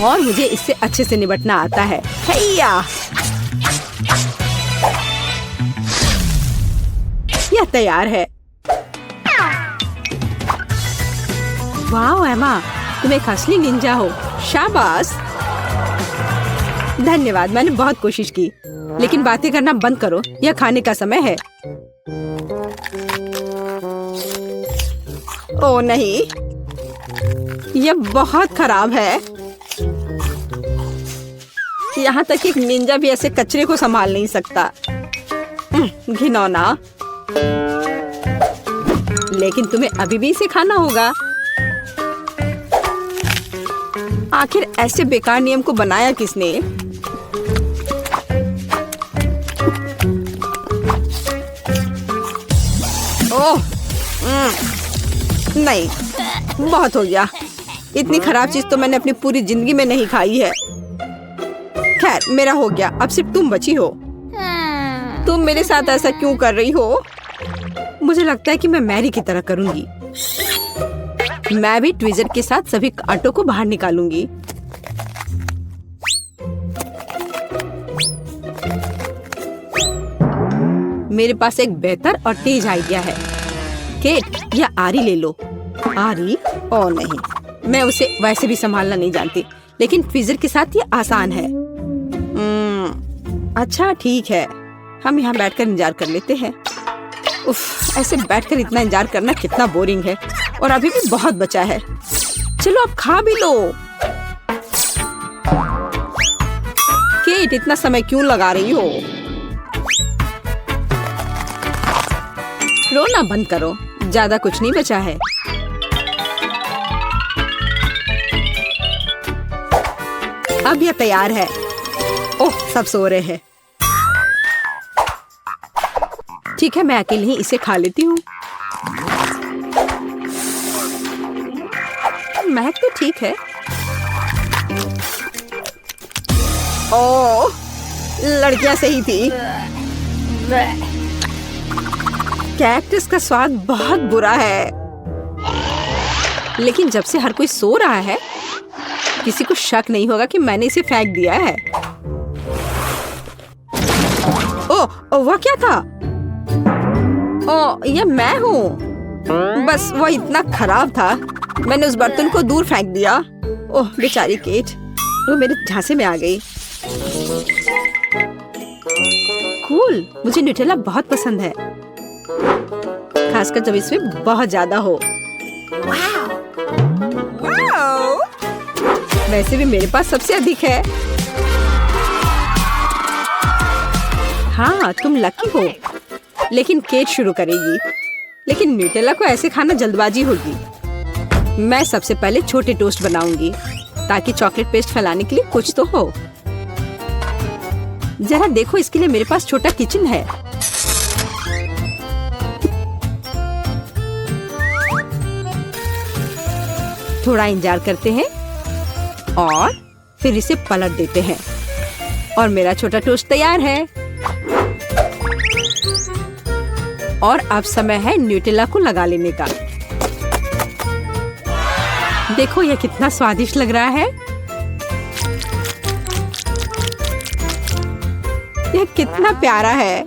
और मुझे इससे अच्छे से निपटना आता है। हैया! यह तैयार है। वाह एमा, तुम एक असली निंजा हो। शाबाश। धन्यवाद, मैंने बहुत कोशिश की। लेकिन बातें करना बंद करो, यह खाने का समय है। ओह नहीं, यह बहुत खराब है। यहाँ तक एक निंजा भी ऐसे कचरे को संभाल नहीं सकता। घिनौना। लेकिन तुम्हें अभी भी इसे खाना होगा। आखिर ऐसे बेकार नियम को बनाया किसने? ओह, नहीं, बहुत हो गया। इतनी खराब चीज तो मैंने अपनी पूरी जिंदगी में नहीं खाई है। खैर, मेरा हो गया। अब सिर्फ तुम बची हो। तुम मेरे साथ ऐसा क्यों कर रही हो? मुझे लगता है कि मैं मैरी की तरह करूंगी। मैं भी ट्विज़र के साथ सभी कांटों को बाहर निकालूंगी। मेरे पास एक बेहतर और तेज आइडिया है। केट, या आरी ले लो। आरी? ओ नहीं, मैं उसे वैसे भी संभालना नहीं जानती, लेकिन ट्विज़र के साथ ये आसान है। अच्छा ठीक है, हम यहाँ बैठकर इंतजार कर लेते हैं। उफ, ऐसे बैठकर इतना इंतजार करना कितना बोरिंग है। और अभी भी बहुत बचा है। चलो अब खा भी लो। केट, इतना समय क्यों लगा रही हो? रोना बंद करो, ज्यादा कुछ नहीं बचा है। अब यह तैयार है। ओह, सब सो रहे हैं। ठीक है, मैं अकेले ही इसे खा लेती हूँ। महक तो ठीक है। ओह, लड़कियां सही थी। कैक्टस का स्वाद बहुत बुरा है, लेकिन जब से हर कोई सो रहा है, किसी को शक नहीं होगा कि मैंने इसे फेंक दिया है। ओह, वह क्या था? ओह, यह मैं हूँ। बस वह इतना खराब था, मैंने उस बर्तन को दूर फेंक दिया। ओह बेचारी केट, वो मेरे झांसे में आ गई। कूल, मुझे न्यूटेला बहुत पसंद है, खासकर जब इसमें बहुत ज्यादा हो। वैसे भी मेरे पास सबसे अधिक है। हाँ, तुम लकी हो। लेकिन केट शुरू करेगी। लेकिन न्यूटेला को ऐसे खाना जल्दबाजी होगी। मैं सबसे पहले छोटे टोस्ट बनाऊंगी, ताकि चॉकलेट पेस्ट फैलाने के लिए कुछ तो हो। जरा देखो, इसके लिए मेरे पास छोटा किचन है। थोड़ा इंतजार करते हैं और फिर इसे पलट देते हैं और मेरा छोटा टोस्ट तैयार है। और अब समय है न्यूटेला को लगा लेने का। देखो यह कितना स्वादिष्ट लग रहा है। यह कितना प्यारा है।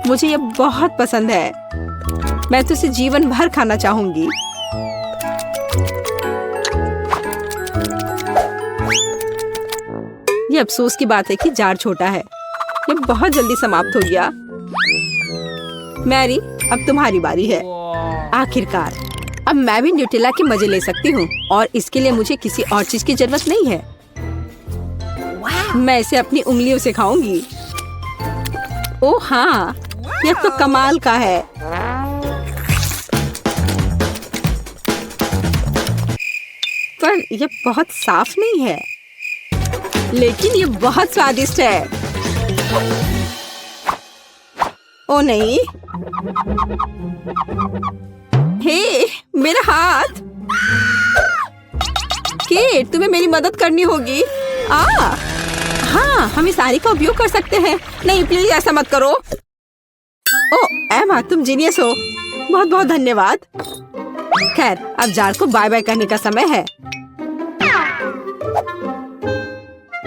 मुझे यह बहुत पसंद है। मैं तो इसे जीवन भर खाना चाहूंगी। ये अफसोस की बात है कि जार छोटा है। ये बहुत जल्दी समाप्त हो गया। मैरी, अब तुम्हारी बारी है। आखिरकार अब मैं भी न्यूटेला के मजे ले सकती हूँ और इसके लिए मुझे किसी और चीज की जरूरत नहीं है। मैं इसे अपनी उंगलियों से खाऊंगी। ओह हाँ, यह तो कमाल का है। पर यह बहुत साफ नहीं है, लेकिन ये बहुत स्वादिष्ट है। ओ नहीं, हे मेरा हाथ। केट, तुम्हें मेरी मदद करनी होगी। हाँ, हम इस आरी का उपयोग कर सकते हैं। नहीं प्लीज ऐसा मत करो। ओ एमा, तुम जीनियस हो। बहुत बहुत धन्यवाद। खैर, अब जार को बाय बाय करने का समय है।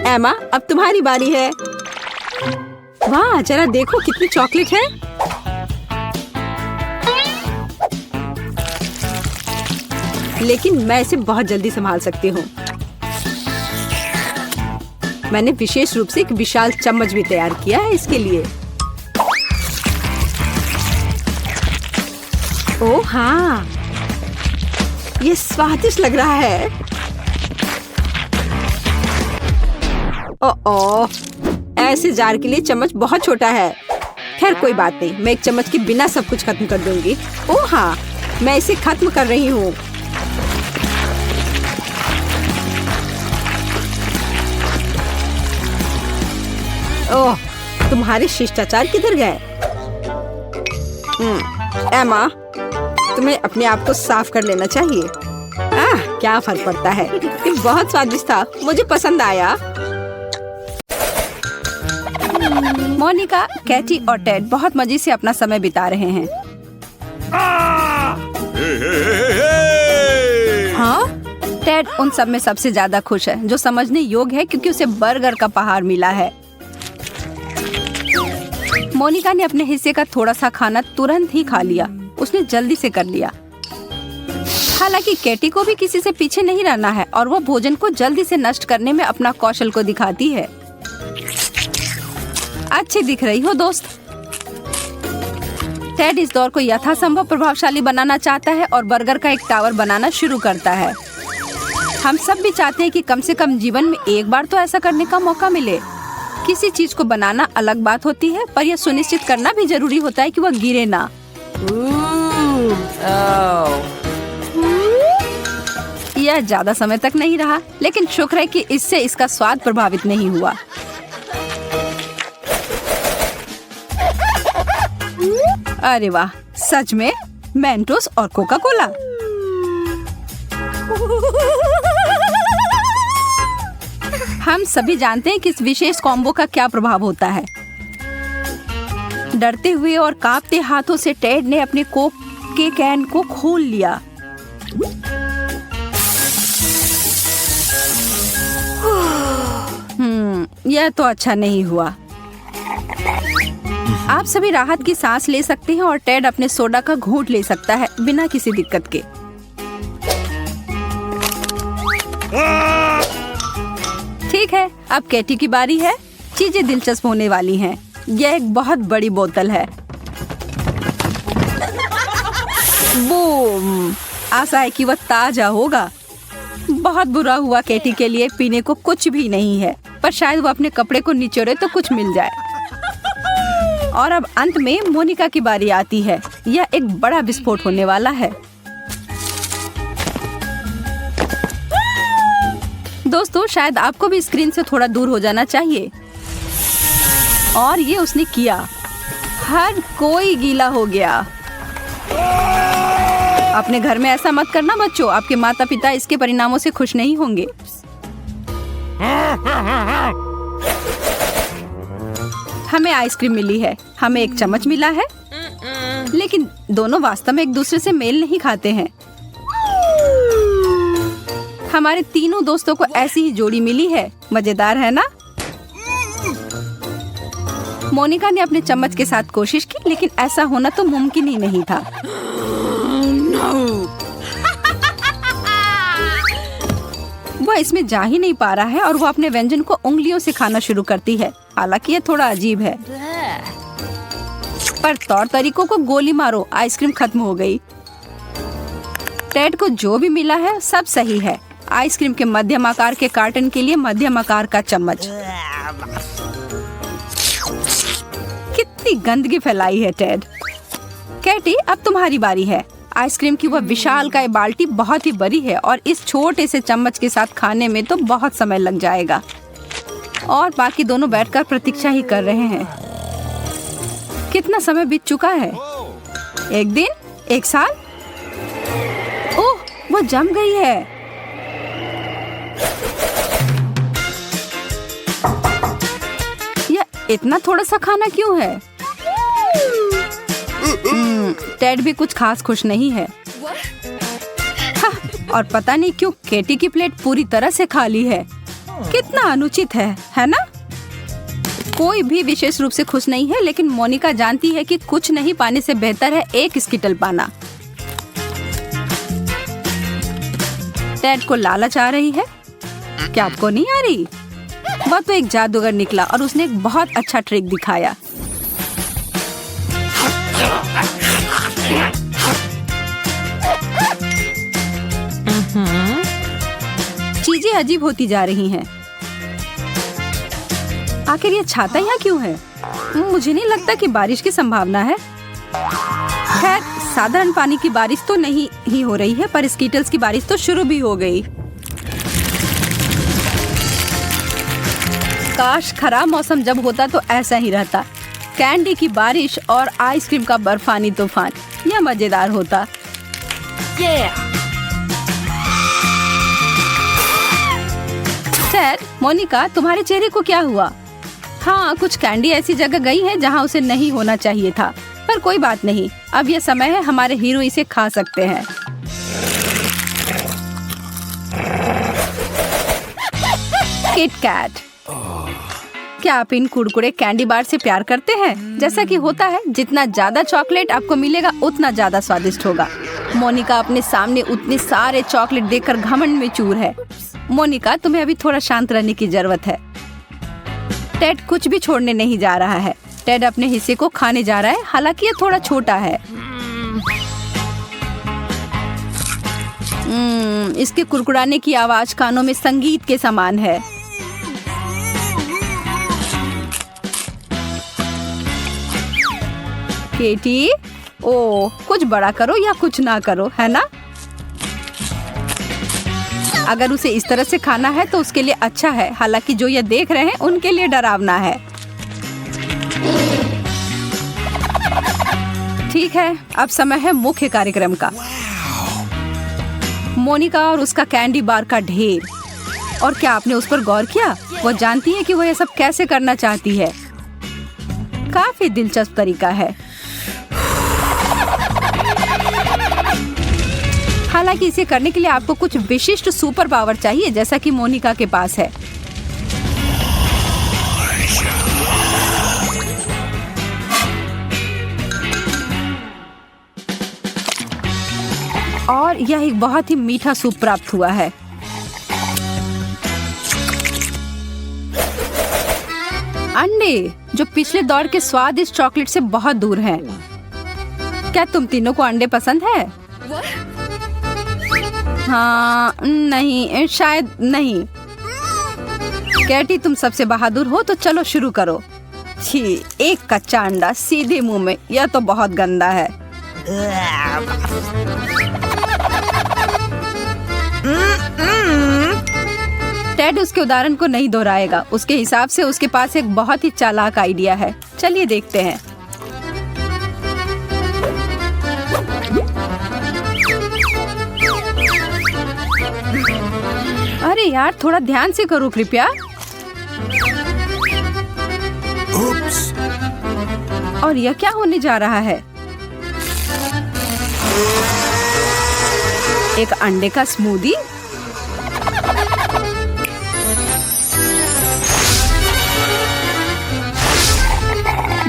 एमा, अब तुम्हारी बारी है। वाह, जरा देखो कितनी चॉकलेट है। लेकिन मैं इसे बहुत जल्दी संभाल सकती हूँ। मैंने विशेष रूप से एक विशाल चम्मच भी तैयार किया है इसके लिए। ओह हाँ, ये स्वादिष्ट लग रहा है। ओह, ऐसे जार के लिए चम्मच बहुत छोटा है। खैर कोई बात नहीं, मैं एक चम्मच के बिना सब कुछ खत्म कर दूंगी। ओह हाँ, मैं इसे खत्म कर रही हूँ। ओह, तुम्हारे शिष्टाचार किधर गए? एमा, तुम्हें अपने आप को साफ कर लेना चाहिए। क्या फर्क पड़ता है, ये बहुत स्वादिष्ट था, मुझे पसंद आया। मोनिका, कैटी और टेड बहुत मजे से अपना समय बिता रहे हैं। हाँ, टेड उन सब में सबसे ज्यादा खुश है, जो समझने योग्य है क्योंकि उसे बर्गर का पहाड़ मिला है। मोनिका ने अपने हिस्से का थोड़ा सा खाना तुरंत ही खा लिया। उसने जल्दी से कर लिया। हालांकि कैटी को भी किसी से पीछे नहीं रहना है और वो भोजन को जल्दी से नष्ट करने में अपना कौशल को दिखाती है। अच्छी दिख रही हो दोस्त। टेड इस दौर को यथासंभव प्रभावशाली बनाना चाहता है और बर्गर का एक टावर बनाना शुरू करता है। हम सब भी चाहते हैं कि कम से कम जीवन में एक बार तो ऐसा करने का मौका मिले। किसी चीज को बनाना अलग बात होती है, पर यह सुनिश्चित करना भी जरूरी होता है कि वह गिरे ना। यह ज्यादा समय तक नहीं रहा, लेकिन शुक्र है कि इससे इसका स्वाद प्रभावित नहीं हुआ। अरे वाह, सच में मेंटोस और कोका कोला। हम सभी जानते हैं कि इस विशेष कॉम्बो का क्या प्रभाव होता है। डरते हुए और कांपते हाथों से टेड ने अपने कोक के कैन को खोल लिया। यह तो अच्छा नहीं हुआ। आप सभी राहत की सांस ले सकते हैं और टेड अपने सोडा का घूंट ले सकता है बिना किसी दिक्कत के। ठीक है, अब कैटी की बारी है। चीजें दिलचस्प होने वाली हैं। यह एक बहुत बड़ी बोतल है। बूम! आशा है कि वह ताजा होगा। बहुत बुरा हुआ कैटी के लिए पीने को कुछ भी नहीं है, पर शायद वो अपने कपड़े को निचोड़े तो कुछ मिल जाए। और अब अंत में मोनिका की बारी आती है। यह एक बड़ा विस्फोट होने वाला है। दोस्तों, शायद आपको भी स्क्रीन से थोड़ा दूर हो जाना चाहिए। और ये उसने किया। हर कोई गीला हो गया। अपने घर में ऐसा मत करना बच्चों, आपके माता पिता इसके परिणामों से खुश नहीं होंगे। हमें आइसक्रीम मिली है, हमें एक चम्मच मिला है, लेकिन दोनों वास्तव में एक दूसरे से मेल नहीं खाते हैं। हमारे तीनों दोस्तों को ऐसी ही जोड़ी मिली है। मजेदार है ना? मोनिका ने अपने चम्मच के साथ कोशिश की, लेकिन ऐसा होना तो मुमकिन ही नहीं था। वह इसमें जा ही नहीं पा रहा है और वो अपने व्यंजन को उंगलियों से खाना शुरू करती है। हालांकि यह थोड़ा अजीब है, पर तौर तरीकों को गोली मारो, आइसक्रीम खत्म हो गई। टेड को जो भी मिला है सब सही है। आइसक्रीम के मध्यम आकार के कार्टन के लिए मध्यम आकार का चम्मच। कितनी गंदगी फैलाई है टेड। कैटी, अब तुम्हारी बारी है। आइसक्रीम की वह विशालकाय बाल्टी बहुत ही बड़ी है और इस छोटे से चम्मच के साथ खाने में तो बहुत समय लग जाएगा। और बाकी दोनों बैठकर प्रतीक्षा ही कर रहे हैं। कितना समय बीत चुका है? एक दिन? एक साल? ओह, वो जम गई है। यह इतना थोड़ा सा खाना क्यों है? टेड भी कुछ खास खुश नहीं है। हाँ, और पता नहीं क्यों कैटी की प्लेट पूरी तरह से खाली है। कितना अनुचित है ना? कोई भी विशेष रूप से खुश नहीं है, लेकिन मोनिका जानती है कि कुछ नहीं पाने से बेहतर है एक स्किटल पाना। टेड को लालच आ रही है। क्या आपको नहीं आ रही? वह तो एक जादूगर निकला और उसने एक बहुत अच्छा ट्रिक दिखाया। चीजें अजीब होती जा रही हैं। आखिर ये छाता यहाँ क्यों है? मुझे नहीं लगता कि बारिश की संभावना है। खैर, साधारण पानी की बारिश तो नहीं ही हो रही है, पर स्कीटल्स की बारिश तो शुरू भी हो गई। काश खराब मौसम जब होता तो ऐसा ही रहता। कैंडी की बारिश और आइसक्रीम का बर्फानी तूफान, यह मजेदार होता। टेड, मोनिका, तुम्हारे चेहरे को क्या हुआ? हाँ, कुछ कैंडी ऐसी जगह गई है जहाँ उसे नहीं होना चाहिए था, पर कोई बात नहीं। अब यह समय है, हमारे हीरो इसे खा सकते हैं। KitKat. क्या आप इन कुरकुरे कैंडी बार से प्यार करते हैं? जैसा कि होता है, जितना ज्यादा चॉकलेट आपको मिलेगा उतना ज्यादा स्वादिष्ट होगा। मोनिका अपने सामने उतने सारे चॉकलेट देखकर घमंड में चूर है। मोनिका, तुम्हें अभी थोड़ा शांत रहने की जरूरत है। टेड कुछ भी छोड़ने नहीं जा रहा है। टेड अपने हिस्से को खाने जा रहा है, हालांकि यह थोड़ा छोटा है। इसके कुरकुराने की आवाज कानों में संगीत के समान है। केटी, ओ, कुछ बड़ा करो या कुछ ना करो, है ना? अगर उसे इस तरह से खाना है तो उसके लिए अच्छा है, हालांकि जो ये देख रहे हैं उनके लिए डरावना है। ठीक है, अब समय है मुख्य कार्यक्रम का। मोनिका और उसका कैंडी बार का ढेर। और क्या आपने उस पर गौर किया? वो जानती है कि वो ये सब कैसे करना चाहती है। काफी दिलचस्प तरीका है। हालांकि इसे करने के लिए आपको कुछ विशिष्ट सुपर पावर चाहिए, जैसा कि मोनिका के पास है। और यह एक बहुत ही मीठा सूप प्राप्त हुआ है। अंडे, जो पिछले दौर के स्वादिष्ट चॉकलेट से बहुत दूर हैं। क्या तुम तीनों को अंडे पसंद है? हाँ, नहीं, शायद नहीं। कैटी, तुम सबसे बहादुर हो, तो चलो शुरू करो। छी, एक कच्चा अंडा सीधे मुंह में, यह तो बहुत गंदा है। टेड उसके उदाहरण को नहीं दोहराएगा। उसके हिसाब से उसके पास एक बहुत ही चालाक आइडिया है। चलिए देखते हैं। अरे यार, थोड़ा ध्यान से करो कृपया। और यह क्या होने जा रहा है? एक अंडे का स्मूदी?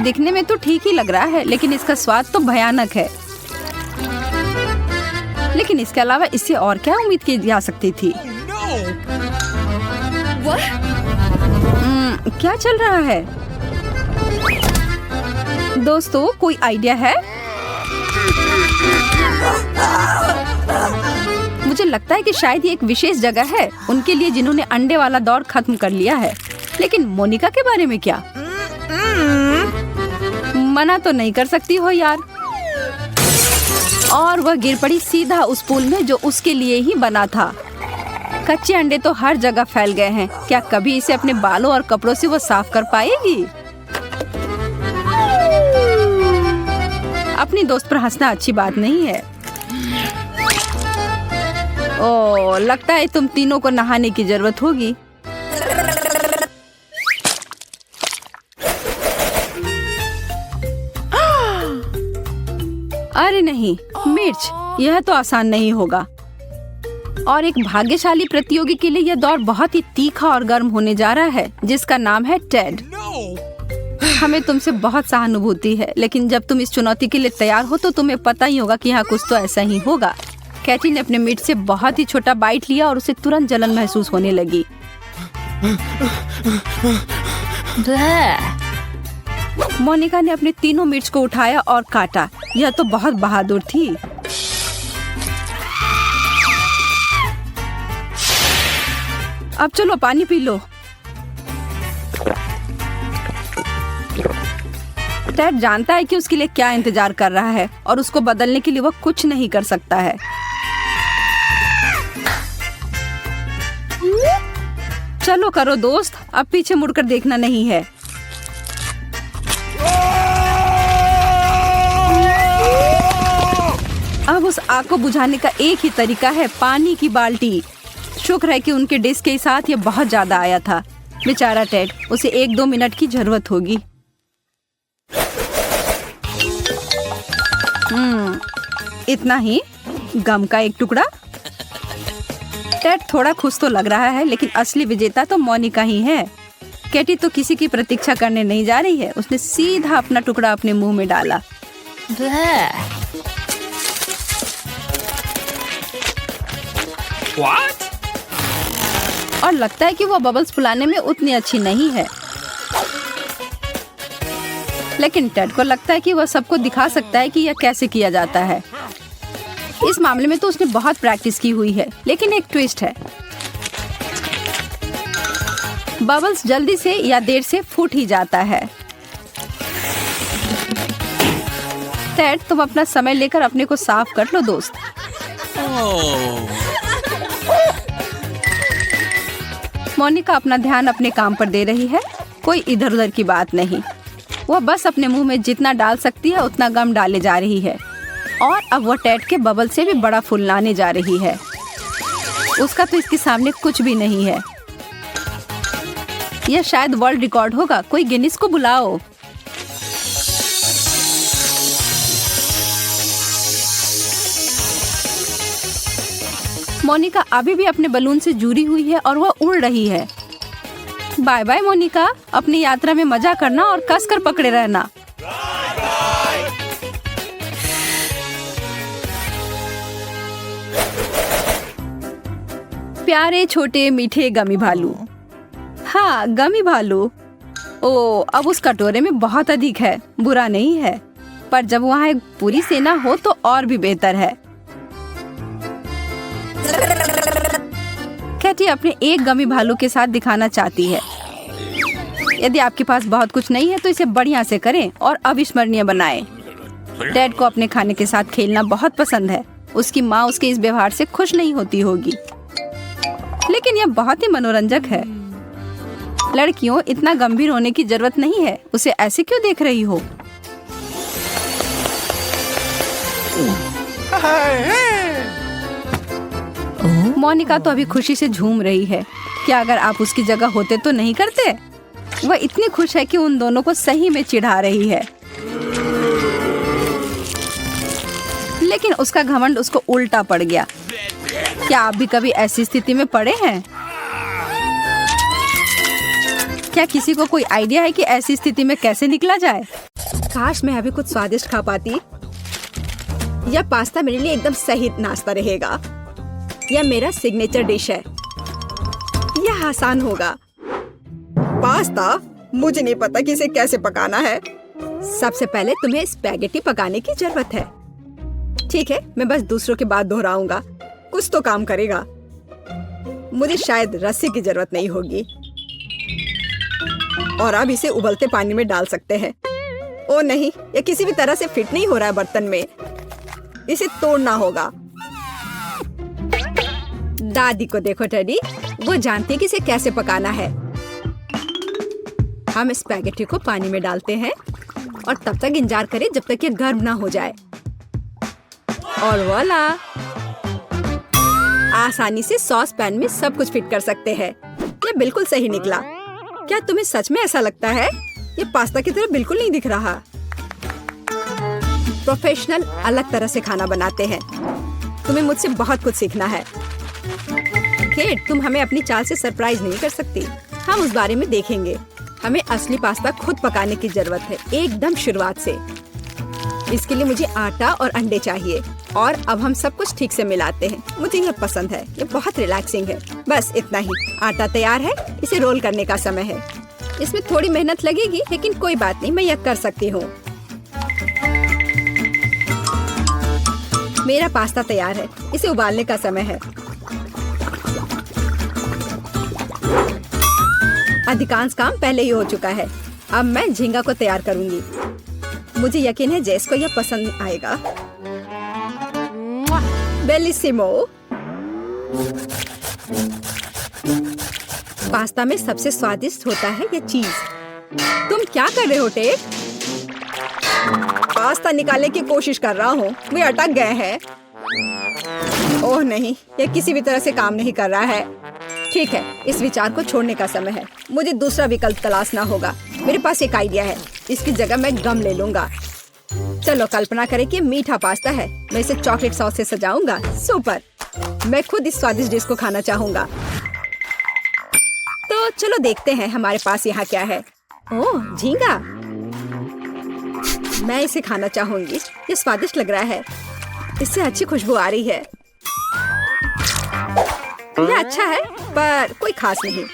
दिखने में तो ठीक ही लग रहा है, लेकिन इसका स्वाद तो भयानक है। लेकिन इसके अलावा इससे और क्या उम्मीद की जा सकती थी? क्या चल रहा है? दोस्तों, कोई आइडिया है? मुझे लगता है कि शायद ये एक विशेष जगह है उनके लिए जिन्होंने अंडे वाला दौर खत्म कर लिया है। लेकिन मोनिका के बारे में क्या? मना तो नहीं कर सकती हो यार। और वह गिर पड़ी सीधा उस पूल में जो उसके लिए ही बना था। कच्चे अंडे तो हर जगह फैल गए हैं। क्या कभी इसे अपने बालों और कपड़ों से वो साफ कर पाएगी? अपनी दोस्त पर हंसना अच्छी बात नहीं है। ओह, लगता है तुम तीनों को नहाने की जरूरत होगी। अरे नहीं, मिर्च, यह तो आसान नहीं होगा। और एक भाग्यशाली प्रतियोगी के लिए यह दौर बहुत ही तीखा और गर्म होने जा रहा है, जिसका नाम है टेड। हमें तुमसे बहुत सहानुभूति है, लेकिन जब तुम इस चुनौती के लिए तैयार हो तो तुम्हें पता ही होगा कि यहाँ कुछ तो ऐसा ही होगा। कैटी ने अपने मीट से बहुत ही छोटा बाइट लिया और उसे तुरंत जलन महसूस होने लगी। मोनिका ने अपने तीनों मिर्च को उठाया और काटा। यह तो बहुत बहादुर थी। अब चलो पानी पी लो। टेड जानता है कि उसके लिए क्या इंतजार कर रहा है और उसको बदलने के लिए वो कुछ नहीं कर सकता है। चलो करो दोस्त, अब पीछे मुड़कर देखना नहीं है। अब उस आग को बुझाने का एक ही तरीका है, पानी की बाल्टी। शुक्र है कि उनके डिश के साथ ये बहुत ज्यादा आया था। बेचारा टेड, उसे 1-2 मिनट की जरूरत होगी। इतना ही, गम का एक टुकड़ा। टेड थोड़ा खुश तो लग रहा है, लेकिन असली विजेता तो मोनिका ही है। कैटी तो किसी की प्रतीक्षा करने नहीं जा रही है। उसने सीधा अपना टुकड़ा अपने मुंह में डाला। What? और लगता है कि वो बबल्स फुलाने में उतनी अच्छी नहीं है, लेकिन टेड को लगता है कि वह सबको दिखा सकता है कि यह कैसे किया जाता है। इस मामले में तो उसने बहुत प्रैक्टिस की हुई है, लेकिन एक ट्विस्ट है। बबल्स जल्दी से या देर से फूट ही जाता है। टेड, तुम अपना समय लेकर अपने को साफ कर लो दोस्त। मोनिका अपना ध्यान अपने काम पर दे रही है, कोई इधर उधर की बात नहीं। वह बस अपने मुंह में जितना डाल सकती है उतना गम डाले जा रही है, और अब वह टेड के बबल से भी बड़ा फूल लाने जा रही है। उसका तो इसके सामने कुछ भी नहीं है। यह शायद वर्ल्ड रिकॉर्ड होगा। कोई गिनीज को बुलाओ। मोनिका अभी भी अपने बलून से जुड़ी हुई है और वह उड़ रही है। बाय बाय मोनिका, अपनी यात्रा में मजा करना और कसकर पकड़े रहना। प्यारे छोटे मीठे गमी भालू। हाँ, गमी भालू। ओ, अब उस कटोरे में बहुत अधिक है। बुरा नहीं है, पर जब वहाँ एक पूरी सेना हो तो और भी बेहतर है। कैटी अपने एक गमी भालू के साथ दिखाना चाहती है। यदि आपके पास बहुत कुछ नहीं है तो इसे बढ़िया से करें और अविस्मरणीय बनाएं। टेड को अपने खाने के साथ खेलना बहुत पसंद है। उसकी माँ उसके इस व्यवहार से खुश नहीं होती होगी, लेकिन यह बहुत ही मनोरंजक है। लड़कियों, इतना गंभीर होने की जरूरत नहीं है। उसे ऐसे क्यों देख रही हो? मोनिका तो अभी खुशी से झूम रही है। क्या अगर आप उसकी जगह होते तो नहीं करते? वह इतनी खुश है कि उन दोनों को सही में चिढ़ा रही है, लेकिन उसका घमंड उसको उल्टा पड़ गया। क्या आप भी कभी ऐसी स्थिति में पड़े हैं? क्या किसी को कोई आइडिया है कि ऐसी स्थिति में कैसे निकला जाए? काश मैं अभी कुछ स्वादिष्ट खा पाती। यह पास्ता मेरे लिए एकदम सही नाश्ता रहेगा। यह मेरा सिग्नेचर डिश है। यह आसान होगा। पास्ता? मुझे नहीं पता कि इसे कैसे पकाना है। सबसे पहले तुम्हें स्पैगेटी पकाने की जरूरत है। ठीक है, मैं बस दूसरों की बात दोहराऊंगा। कुछ तो काम करेगा। मुझे शायद रस्सी की जरूरत नहीं होगी। और अब इसे उबलते पानी में डाल सकते हैं। ओ नहीं, यह किसी भी तरह से फिट नहीं हो रहा है बर्तन में। इसे तोड़ना होगा। दादी को देखो टेडी, वो जानती है कि इसे कैसे पकाना है। हम स्पैगेटी को पानी में डालते हैं और तब तक इंतजार करें जब तक ये गर्म ना हो जाए। और वोला, आसानी से सॉस पैन में सब कुछ फिट कर सकते हैं। ये बिल्कुल सही निकला। क्या तुम्हें सच में ऐसा लगता है? ये पास्ता की तरह बिल्कुल नहीं दिख रहा। प्रोफेशनल अलग तरह से खाना बनाते हैं। तुम्हें मुझसे बहुत कुछ सीखना है। केट, तुम हमें अपनी चाल से सरप्राइज नहीं कर सकती। हम उस बारे में देखेंगे। हमें असली पास्ता खुद पकाने की जरूरत है, एकदम शुरुआत से। इसके लिए मुझे आटा और अंडे चाहिए। और अब हम सब कुछ ठीक से मिलाते हैं। मुझे ये पसंद है। ये बहुत रिलैक्सिंग है। बस इतना ही। आटा तैयार है। इसे रोल करने का समय है। इसमें थोड़ी मेहनत लगेगी, लेकिन कोई बात नहीं, मैं यह कर सकती हूँ। मेरा पास्ता तैयार है। इसे उबालने का समय है। अधिकांश काम पहले ही हो चुका है। अब मैं झींगा को तैयार करूंगी। मुझे यकीन है जेस को यह पसंद आएगा। बेलिसिमो। पास्ता में सबसे स्वादिष्ट होता है यह चीज। तुम क्या कर रहे हो टेड? पास्ता निकालने की कोशिश कर रहा हूँ, वे अटक गए हैं। ओह नहीं, यह किसी भी तरह से काम नहीं कर रहा है। ठीक है, इस विचार को छोड़ने का समय है। मुझे दूसरा विकल्प तलाशना होगा। मेरे पास एक आइडिया है, इसकी जगह मैं गम ले लूंगा। चलो कल्पना करें कि मीठा पास्ता है, मैं इसे चॉकलेट सॉस से सजाऊंगा। सुपर! मैं खुद इस स्वादिष्ट डिश को खाना चाहूंगा। तो चलो देखते हैं हमारे पास यहाँ क्या है। ओह, झींगा। मैं इसे खाना चाहूंगी, ये स्वादिष्ट लग रहा है। इससे अच्छी खुशबू आ रही है। यह अच्छा है पर कोई खास नहीं।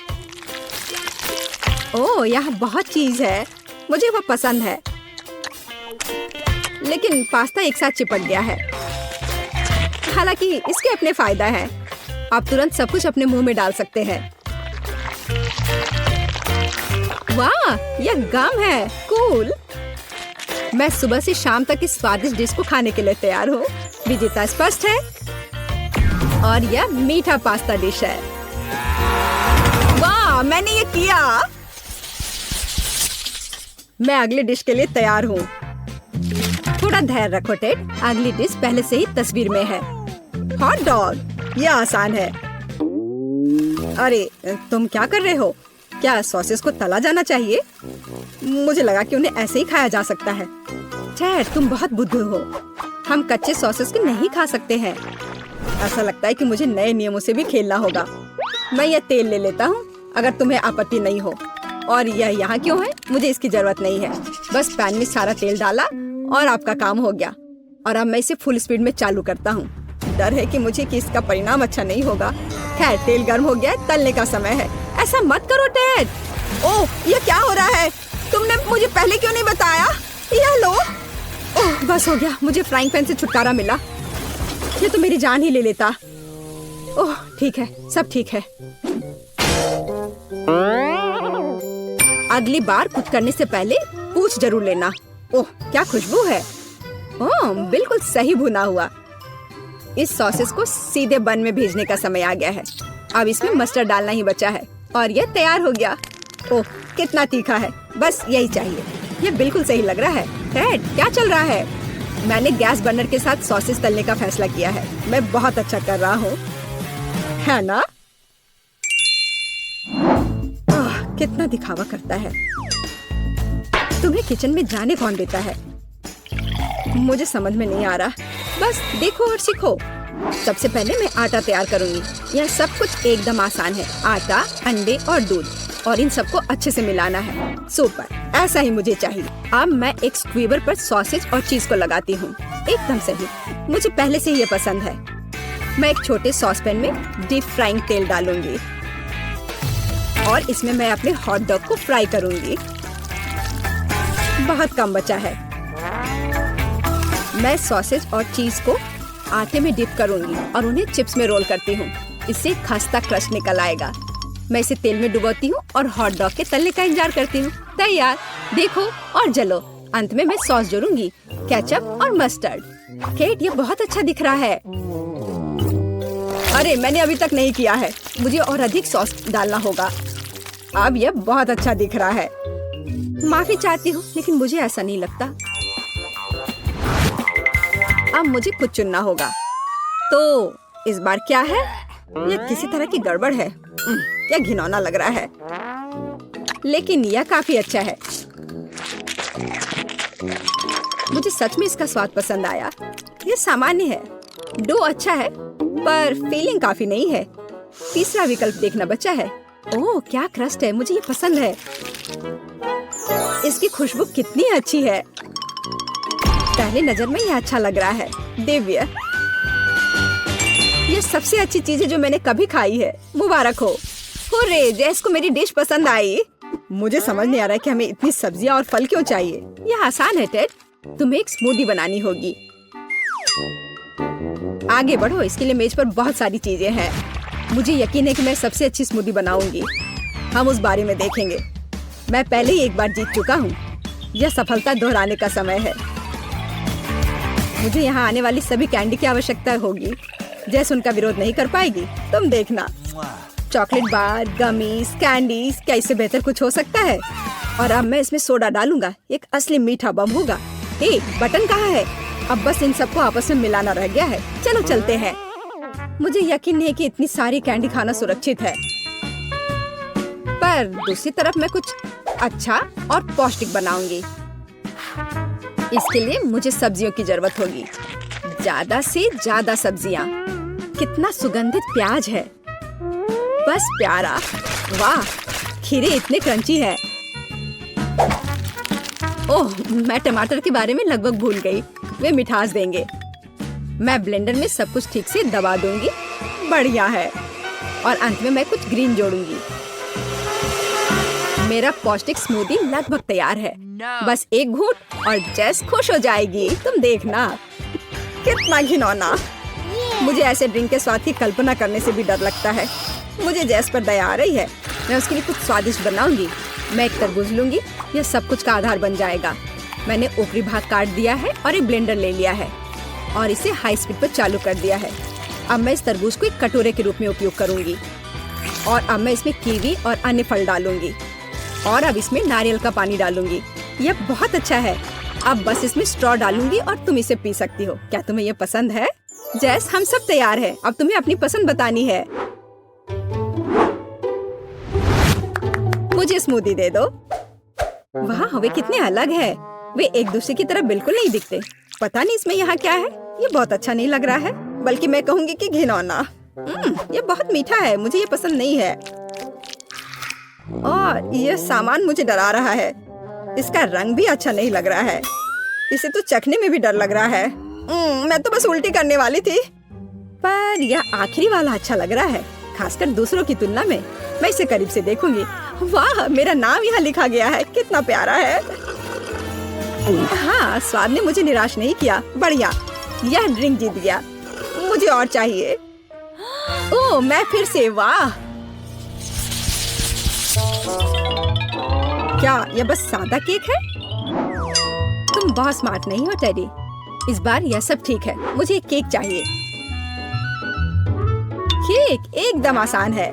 ओह, यहाँ बहुत चीज है, मुझे वो पसंद है। लेकिन पास्ता एक साथ चिपक गया है। हालांकि इसके अपने फायदा है, आप तुरंत सब कुछ अपने मुंह में डाल सकते हैं। वाह, यह गम है। कूल। मैं सुबह से शाम तक इस स्वादिष्ट डिश को खाने के लिए तैयार हूँ। विजेता स्पष्ट है और यह मीठा पास्ता डिश है। वाह, मैंने ये किया। मैं अगली डिश के लिए तैयार हूँ। थोड़ा धैर्य रखो टेड, अगली डिश पहले से ही तस्वीर में है। Hot dog. यह आसान है। अरे तुम क्या कर रहे हो? क्या सॉसेस को तला जाना चाहिए? मुझे लगा कि उन्हें ऐसे ही खाया जा सकता है। टेड, तुम बहुत बुद्धू हो। हम कच्चे सॉसेस को नहीं खा सकते हैं। ऐसा लगता है कि मुझे नए नियमों से भी खेलना होगा। मैं यह तेल ले लेता हूँ, अगर तुम्हें आपत्ति नहीं हो। और यह यहाँ क्यों है? मुझे इसकी जरूरत नहीं है। बस पैन में सारा तेल डाला और आपका काम हो गया। और अब मैं इसे फुल स्पीड में चालू करता हूँ। डर है कि इसका परिणाम अच्छा नहीं होगा। खैर, तेल गर्म हो गया, तलने का समय है। ऐसा मत करो टेड। ओह, यह क्या हो रहा है? तुमने मुझे पहले क्यों नहीं बताया? यह लो। ओह, बस हो गया, मुझे फ्राइंग पैन से छुटकारा मिला। ये तो मेरी जान ही ले लेता। ओह ठीक है, सब ठीक है। अगली बार कुछ करने से पहले पूछ जरूर लेना। ओह, क्या खुशबू है। ओह, बिल्कुल सही भुना हुआ। इस सॉसेस को सीधे बन में भेजने का समय आ गया है। अब इसमें मस्टर्ड डालना ही बचा है और यह तैयार हो गया। ओह, कितना तीखा है। बस यही चाहिए। यह बिल्कुल सही लग रहा है। टेड, क्या चल रहा है? मैंने गैस बर्नर के साथ सॉसेस तलने का फैसला किया है। मैं बहुत अच्छा कर रहा हूँ, है ना? कितना दिखावा करता है। तुम्हें किचन में जाने कौन देता है? मुझे समझ में नहीं आ रहा। बस देखो और सीखो। सबसे पहले मैं आटा तैयार करूंगी। यह सब कुछ एकदम आसान है। आटा, अंडे और दूध, और इन सबको अच्छे से मिलाना है। सुपर, ऐसा ही मुझे चाहिए। अब मैं एक स्क्वीवर पर सॉसेज और चीज को लगाती हूँ। एकदम सही, मुझे पहले से ये पसंद है। मैं एक छोटे सॉस पैन में डीप फ्राइंग तेल डालूंगी और इसमें मैं अपने हॉट डॉग को फ्राई करूंगी। बहुत कम बचा है। मैं सॉसेज और चीज को आटे में डिप करूंगी और उन्हें चिप्स में रोल करती हूँ। इससे खस्ता क्रस्ट निकल आएगा। मैं इसे तेल में डुबोती हूँ और हॉट डॉग के तलने का इंतजार करती हूँ। तैयार, देखो और जलो। अंत में मैं सॉस जोड़ूंगी, केचप और मस्टर्ड। केट, ये बहुत अच्छा दिख रहा है। अरे, मैंने अभी तक नहीं किया है। मुझे और अधिक सॉस डालना होगा। अब यह बहुत अच्छा दिख रहा है। माफी चाहती हूँ, लेकिन मुझे ऐसा नहीं लगता। अब मुझे कुछ चुनना होगा। तो इस बार क्या है? यह किसी तरह की गड़बड़ है। क्या घिनौना लग रहा है, लेकिन यह काफी अच्छा है। मुझे सच में इसका स्वाद पसंद आया। यह सामान्य है। डो अच्छा है, पर फीलिंग काफी नहीं है। तीसरा विकल्प देखना बचा है। ओह, क्या क्रस्ट है, मुझे ये पसंद है। इसकी खुशबू कितनी अच्छी है। पहले नजर में यह अच्छा लग रहा है। दिव्य, ये सबसे अच्छी चीज है जो मैंने कभी खाई है। मुबारक हो। हुर्रे, जैस को मेरी डिश पसंद आई। मुझे समझ नहीं आ रहा है कि हमें इतनी सब्जियां और फल क्यों चाहिए। यह आसान है टेड, तुम्हें एक स्मूदी बनानी होगी। आगे बढ़ो, इसके लिए मेज पर बहुत सारी चीजें हैं। मुझे यकीन है कि मैं सबसे अच्छी स्मूदी बनाऊंगी। हम उस बारे में देखेंगे। मैं पहले ही एक बार जीत चुका हूँ। यह सफलता दोहराने का समय है। मुझे यहाँ आने वाली सभी कैंडी की आवश्यकता होगी। जैस उनका विरोध नहीं कर पाएगी, तुम देखना। चॉकलेट बार, गमीज, कैंडीज, क्या इससे बेहतर कुछ हो सकता है? और अब मैं इसमें सोडा डालूंगा। एक असली मीठा बम होगा। हे, बटन कहाँ है? अब बस इन सबको आपस में मिलाना रह गया है। चलो चलते हैं। मुझे यकीन नहीं है कि इतनी सारी कैंडी खाना सुरक्षित है, पर दूसरी तरफ मैं कुछ अच्छा और पौष्टिक बनाऊंगी। इसके लिए मुझे सब्जियों की जरूरत होगी, ज्यादा से ज्यादा सब्जियाँ। कितना सुगंधित प्याज है, बस प्यारा। वाह, खीरे इतने क्रंची है। ओह, मैं टमाटर के बारे में लगभग भूल गई। वे मिठास देंगे। मैं ब्लेंडर में सब कुछ ठीक से दबा दूंगी। बढ़िया है। और अंत में मैं कुछ ग्रीन जोड़ूंगी। मेरा पौष्टिक स्मूदी लगभग तैयार है। बस एक घूंट और जेस खुश हो जाएगी। तुम देखना। कितना घिनौना। मुझे ऐसे ड्रिंक के स्वाद की कल्पना करने से भी डर लगता है। मुझे जेस पर दया आ रही है। मैं उसके लिए कुछ स्वादिष्ट बनाऊंगी। मैं एक तरबूज लूंगी। यह सब कुछ का आधार बन जाएगा। मैंने ऊपरी भाग काट दिया है और एक ब्लेंडर ले लिया है और इसे हाई स्पीड पर चालू कर दिया है। अब मैं इस तरबूज को एक कटोरे के रूप में उपयोग करूंगी। और अब मैं इसमें कीवी और अन्य फल डालूंगी। और अब इसमें नारियल का पानी डालूंगी। यह बहुत अच्छा है। अब बस इसमें स्ट्रॉ डालूंगी और तुम इसे पी सकती हो। क्या तुम्हें यह पसंद है? जैस, हम सब तैयार हैं। अब तुम्हें अपनी पसंद बतानी है। मुझे स्मूदी दे दो। वाह, वे कितने अलग है। वे एक दूसरे की तरह बिल्कुल नहीं दिखते। पता नहीं इसमें यहाँ क्या है। ये बहुत अच्छा नहीं लग रहा है, बल्कि मैं कहूँगी कि घिनौना। ये बहुत मीठा है। मुझे ये पसंद नहीं है। और यह सामान मुझे डरा रहा है। इसका रंग भी अच्छा नहीं लग रहा है। इसे तो चखने में भी डर लग रहा है। मैं तो बस उल्टी करने वाली थी। पर यह आखिरी वाला अच्छा लग रहा है, खासकर दूसरों की तुलना में। मैं इसे करीब से देखूंगी। वाह, मेरा नाम यहाँ लिखा गया है। कितना प्यारा है। हाँ, स्वाद ने मुझे निराश नहीं किया। बढ़िया, यह ड्रिंक जीत गया। मुझे और चाहिए। ओह, मैं फिर से। वाह, क्या यह बस सादा केक है? तुम बहुत स्मार्ट नहीं हो टेडी। इस बार यह सब ठीक है। मुझे एक केक चाहिए। केक एकदम आसान है।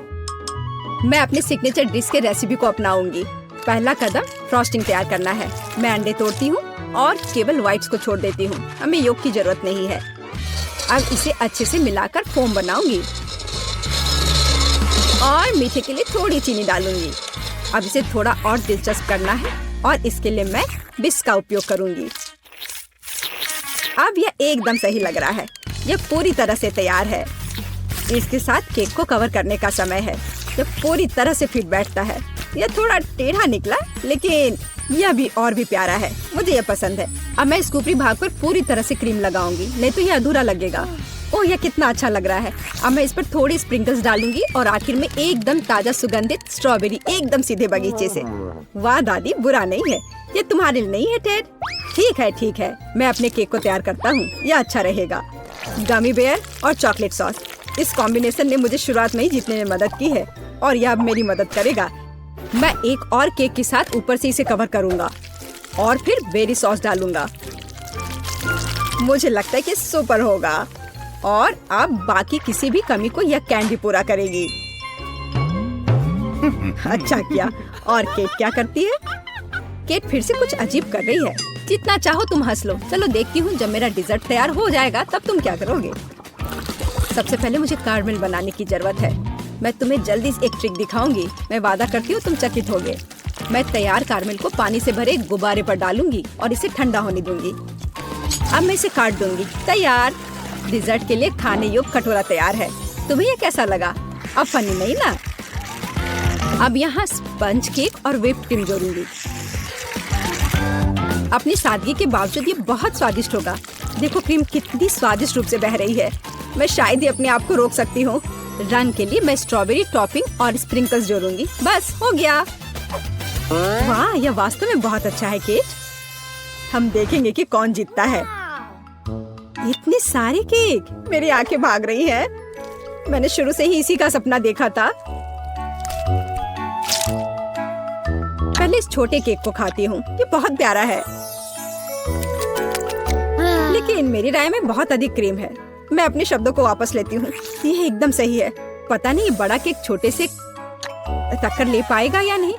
मैं अपने सिग्नेचर डिश के रेसिपी को अपनाऊंगी। पहला कदम फ्रॉस्टिंग तैयार करना है। मैं अंडे तोड़ती हूँ और केवल व्हाइट्स को छोड़ देती हूँ। हमें योग की जरूरत नहीं है। अब इसे अच्छे से मिलाकर फोम बनाऊंगी और मीठे के लिए थोड़ी चीनी डालूंगी। अब इसे थोड़ा और दिलचस्प करना है और इसके लिए मैं बिस्क का उपयोग करूंगी। अब यह एकदम सही लग रहा है। यह पूरी तरह से तैयार है। इसके साथ केक को कवर करने का समय है। यह पूरी तरह से फिट बैठता है। यह थोड़ा टेढ़ा निकला, लेकिन यह भी और भी प्यारा है। मुझे यह पसंद है। अब मैं इस ऊपरी भाग पर पूरी तरह से क्रीम लगाऊंगी, नहीं तो यह अधूरा लगेगा। ओह, यह कितना अच्छा लग रहा है। अब मैं इस पर थोड़ी स्प्रिंकल्स डालूंगी और आखिर में एकदम ताजा सुगंधित स्ट्रॉबेरी, एकदम सीधे बगीचे से। वाह दादी, बुरा नहीं है। ये तुम्हारे लिए नहीं है टेड। ठीक है, ठीक है। मैं अपने केक को तैयार करता हूँ। यह अच्छा रहेगा। गमी बेयर और चॉकलेट सॉस, इस कॉम्बिनेशन ने मुझे शुरुआत में ही जीतने में मदद की है और यह अब मेरी मदद करेगा। मैं एक और केक के साथ ऊपर से इसे कवर करूंगा और फिर बेरी सॉस डालूंगा। मुझे लगता है कि सुपर होगा। और अब बाकी किसी भी कमी को यह कैंडी पूरा करेगी। अच्छा किया। और केट क्या करती है? केट फिर से कुछ अजीब कर रही है। जितना चाहो तुम हंस लो। चलो देखती हूँ, जब मेरा डिजर्ट तैयार हो जाएगा तब तुम क्या करोगे। सबसे पहले मुझे कारमेल बनाने की जरूरत है। मैं तुम्हें जल्दी एक ट्रिक दिखाऊंगी। मैं वादा करती हूँ तुम चकित होगे। मैं तैयार कारमेल को पानी से भरे गुब्बारे पर डालूंगी और इसे ठंडा होने दूंगी। अब मैं इसे काट दूंगी। तैयार। डिजर्ट के लिए खाने योग्य कटोरा तैयार है। तुम्हें ये कैसा लगा? अब फनी नहीं ना? अब यहाँ स्पंज केक और व्हिप्ड क्रीम जोड़ूंगी। अपनी सादगी के बावजूद ये बहुत स्वादिष्ट होगा। देखो क्रीम कितनी स्वादिष्ट रूप से बह रही है। मैं शायद ही अपने आप को रोक सकती हूँ। रंग के लिए मैं स्ट्रॉबेरी टॉपिंग और स्प्रिंकल्स जोड़ूंगी। बस हो गया। वाह, यह वास्तव में बहुत अच्छा है केट। हम देखेंगे कि कौन जीतता है। इतने सारे केक, मेरी आंखें भाग रही हैं। मैंने शुरू से ही इसी का सपना देखा था। पहले इस छोटे केक को खाती हूँ। ये बहुत प्यारा है, लेकिन मेरी राय में बहुत अधिक क्रीम है। मैं अपने शब्दों को वापस लेती हूँ। ये एकदम सही है। पता नहीं बड़ा केक छोटे से टक्कर ले पाएगा या नहीं।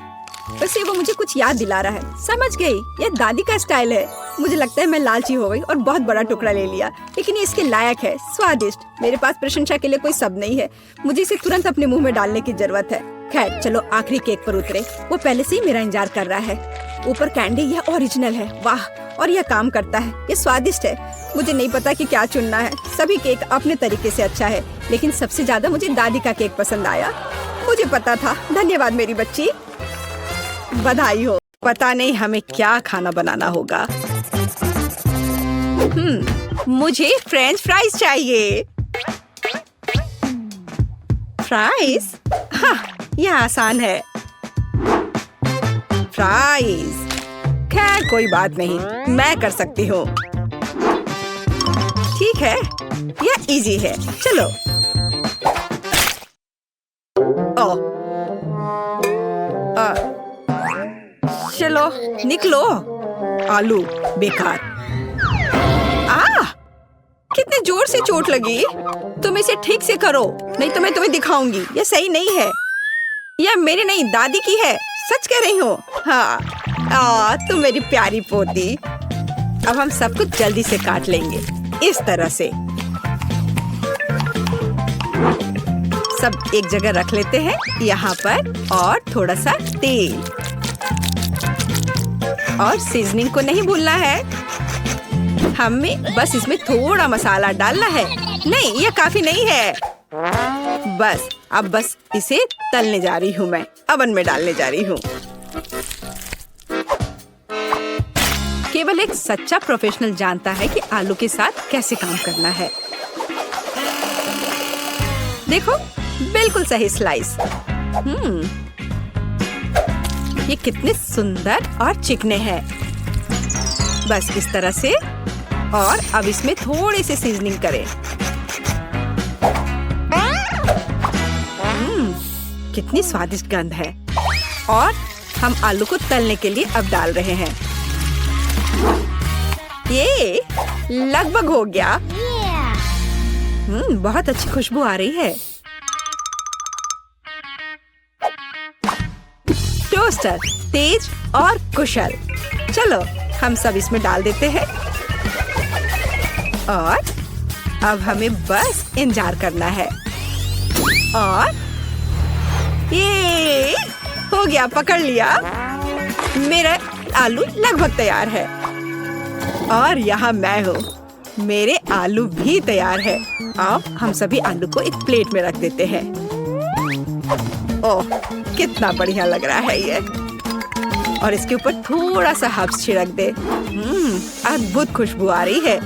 वैसे वो मुझे कुछ याद दिला रहा है। समझ गई, ये दादी का स्टाइल है। मुझे लगता है मैं लालची हो गई और बहुत बड़ा टुकड़ा ले लिया, लेकिन ये इसके लायक है। स्वादिष्ट। मेरे पास प्रशंसा के लिए कोई शब्द नहीं है। मुझे इसे तुरंत अपने मुंह में डालने की जरूरत है। खैर चलो आखिरी केक पर उतरे। वो पहले से ही मेरा इंतजार कर रहा है। ऊपर कैंडी, यह ओरिजिनल है। वाह, और यह काम करता है। ये स्वादिष्ट है। मुझे नहीं पता कि क्या चुनना है। सभी केक अपने तरीके से अच्छा है, लेकिन सबसे ज्यादा मुझे दादी का केक पसंद आया। मुझे पता था। धन्यवाद मेरी बच्ची, बधाई हो। पता नहीं हमें क्या खाना बनाना होगा। मुझे फ्रेंच फ्राइज चाहिए। फ्राइज? हाँ, यह आसान है। फ्राइज। खैर कोई बात नहीं, मैं कर सकती हूँ। ठीक है, यह इजी है। चलो। चलो निकलो। आलू बेकार। कितने जोर से चोट लगी। तुम इसे ठीक से करो, नहीं तो मैं तुम्हें दिखाऊंगी। यह सही नहीं है। यह मेरी नहीं, दादी की है। सच कह रही हूँ। हाँ, तुम मेरी प्यारी पोती। अब हम सब कुछ जल्दी से काट लेंगे, इस तरह से। सब एक जगह रख लेते हैं यहाँ पर, और थोड़ा सा तेल और सीजनिंग को नहीं भूलना है। हमें बस इसमें थोड़ा मसाला डालना है। नहीं, यह काफी नहीं है। बस इसे तलने जा रही हूँ। मैं अवन में डालने जा रही हूँ। केवल एक सच्चा प्रोफेशनल जानता है कि आलू के साथ कैसे काम करना है। देखो, बिल्कुल सही स्लाइस। ये कितने सुंदर और चिकने हैं। बस इस तरह से। और अब इसमें थोड़ी सी सीजनिंग करें। कितनी स्वादिष्ट गंध है। और हम आलू को तलने के लिए अब डाल रहे हैं। ये लगभग हो गया। बहुत अच्छी खुशबू आ रही है। टोस्टर तेज और कुशल। चलो हम सब इसमें डाल देते हैं। और अब हमें बस इंतजार करना है। और ये हो गया, पकड़ लिया। मेरा आलू लगभग तैयार है। और यहाँ मैं हूँ। मेरे आलू भी तैयार है। अब हम सभी आलू को एक प्लेट में रख देते हैं। ओह, कितना बढ़िया लग रहा है ये। और इसके ऊपर थोड़ा सा हर्ब्स छिड़क दे। अद्भुत खुशबू आ रही है।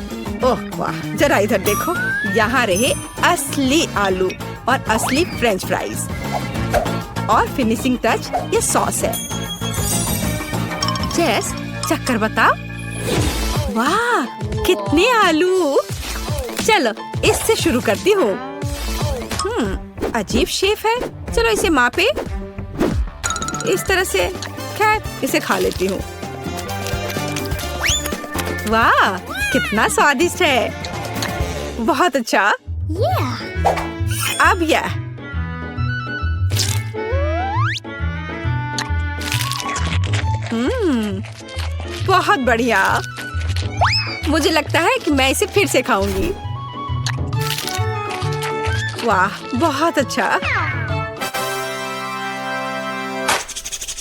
ओह वाह, जरा इधर देखो। यहाँ रहे असली आलू और असली फ्रेंच फ्राइज। और फिनिशिंग टच ये सॉस है। जेस, चक्कर बताओ। वाह, कितने आलू। चलो इससे शुरू करती हूँ। अजीब शेप है। चलो इसे मापे। इस तरह से। खैर इसे खा लेती हूँ। वाह, कितना स्वादिष्ट है। बहुत अच्छा। अब यह बहुत बढ़िया। मुझे लगता है कि मैं इसे फिर से खाऊंगी। वाह, बहुत अच्छा।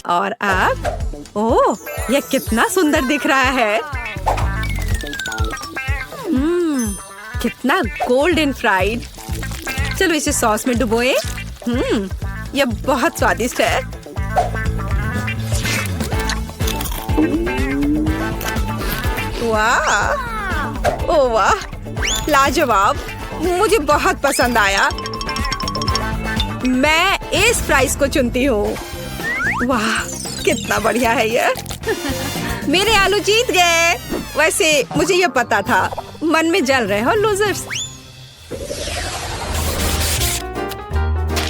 और अब ओह, यह कितना सुंदर दिख रहा है। कितना गोल्डन फ्राइड। चलो इसे सॉस में डुबोए। यह बहुत स्वादिष्ट है। वाह, ओह वाह, लाजवाब। मुझे बहुत पसंद आया। मैं इस फ्राइज को चुनती हूँ। वाह, कितना बढ़िया है ये। मेरे आलू जीत गए। वैसे मुझे ये पता था। मन में जल रहे हो लूजर्स।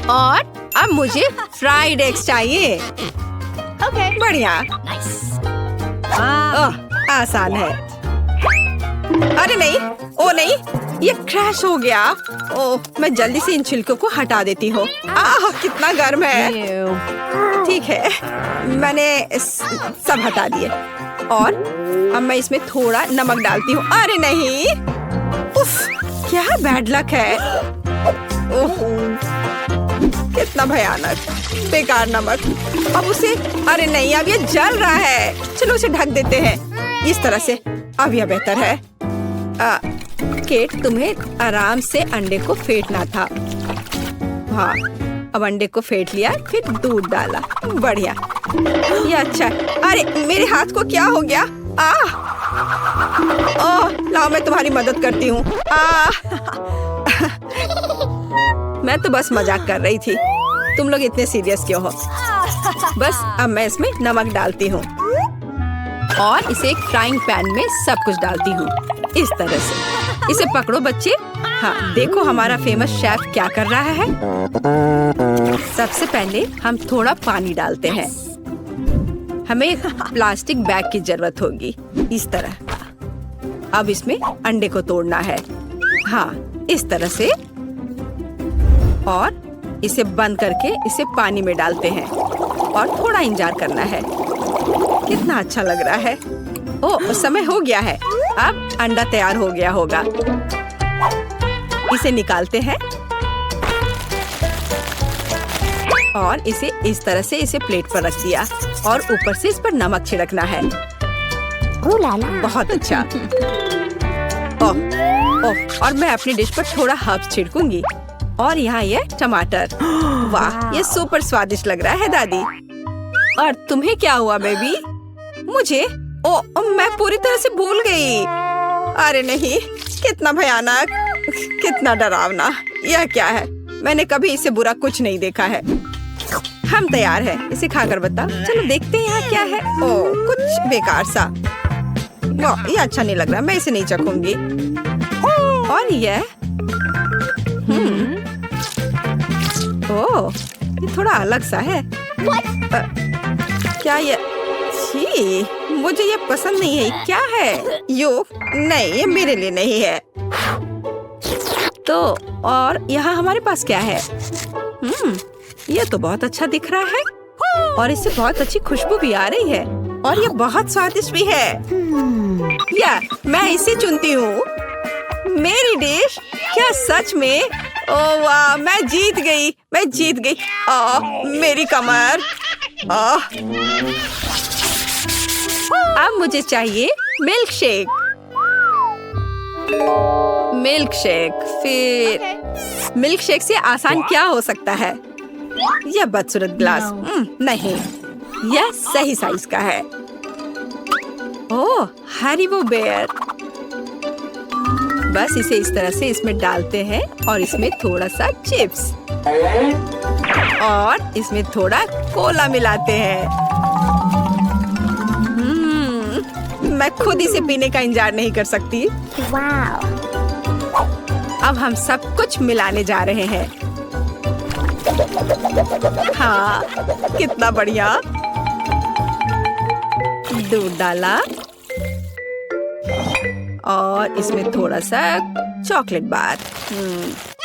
और अब मुझे फ्राइड एग्स चाहिए। बढ़िया। ओह, आसान है। अरे नहीं, ओ नहीं, ये क्रैश हो गया। ओह, मैं जल्दी से इन छिलकों को हटा देती हूँ। आह, कितना गर्म है। ठीक है, मैंने सब हटा दिए और अब मैं इसमें थोड़ा नमक डालती हूँ। अरे नहीं, उफ, क्या बैड लक है। ओह, कितना भयानक, बेकार नमक। अब उसे, अरे नहीं, अब ये जल रहा है। चलो उसे ढक देते हैं इस तरह से। अब यह बेहतर है। केट, तुम्हें आराम से अंडे को फेंटना था। हाँ, अब अंडे को फेंट लिया, फिर दूध डाला। बढ़िया, ये अच्छा। अरे मेरे हाथ को क्या हो गया? ओह, लाओ मैं तुम्हारी मदद करती हूँ। मैं तो बस मजाक कर रही थी। तुम लोग इतने सीरियस क्यों हो? बस अब मैं इसमें नमक डालती हूँ और इसे एक फ्राइंग पैन में सब कुछ डालती हूँ इस तरह से। इसे पकड़ो बच्चे। हाँ, देखो हमारा फेमस शेफ क्या कर रहा है। सबसे पहले हम थोड़ा पानी डालते हैं। हमें एक प्लास्टिक बैग की जरूरत होगी इस तरह। अब इसमें अंडे को तोड़ना है। हाँ, इस तरह से। और इसे बंद करके इसे पानी में डालते हैं और थोड़ा इंतजार करना है। कितना अच्छा लग रहा है। ओह, समय हो गया है। अब अंडा तैयार हो गया होगा। इसे निकालते हैं और इसे इस तरह से इसे प्लेट पर रख दिया और ऊपर से इस पर नमक छिड़कना है। बहुत अच्छा। ओह, और मैं अपनी डिश पर थोड़ा हर्ब्स छिड़कूंगी। और यहाँ ये टमाटर। वाह, ये सुपर स्वादिष्ट लग रहा है दादी। और तुम्हें क्या हुआ बेबी? मुझे? ओह, मैं पूरी तरह से भूल गई। अरे नहीं, कितना भयानक, कितना डरावना। यह क्या है? मैंने कभी इससे बुरा कुछ नहीं देखा है। हम तैयार हैं। इसे खाकर बताओ। चलो देखते हैं यहाँ क्या है। ओह, कुछ बेकार सा। वाह, ये अच्छा नहीं लग रहा। मैं इसे नहीं चखूंगी। और यह ओह, ये थोड़ा अलग सा है। क्या ये? छी, मुझे ये पसंद नहीं है। क्या है? यो नहीं, ये मेरे लिए नहीं है। तो और यहाँ हमारे पास क्या है? ये तो बहुत अच्छा दिख रहा है और इससे बहुत अच्छी खुशबू भी आ रही है और ये बहुत स्वादिष्ट भी है। या मैं इसे चुनती हूँ। मेरी डिश। क्या सच में? ओह वाह, मैं जीत गई, मैं जीत गई। मेरी कमर। अब मुझे चाहिए मिल्क शेक। मिल्क शेक, फिर मिल्क शेक से आसान क्या हो सकता है? यह बदसूरत ग्लास। नहीं, यह सही साइज का है। ओह, हरीबो बेयर। बस इसे इस तरह से इसमें डालते हैं और इसमें थोड़ा सा चिप्स और इसमें थोड़ा कोला मिलाते हैं। मैं खुद इसे पीने का इंतजार नहीं कर सकती। वाह। अब हम सब कुछ मिलाने जा रहे हैं। हाँ, कितना बढ़िया। दूध डाला और इसमें थोड़ा सा चॉकलेट बार।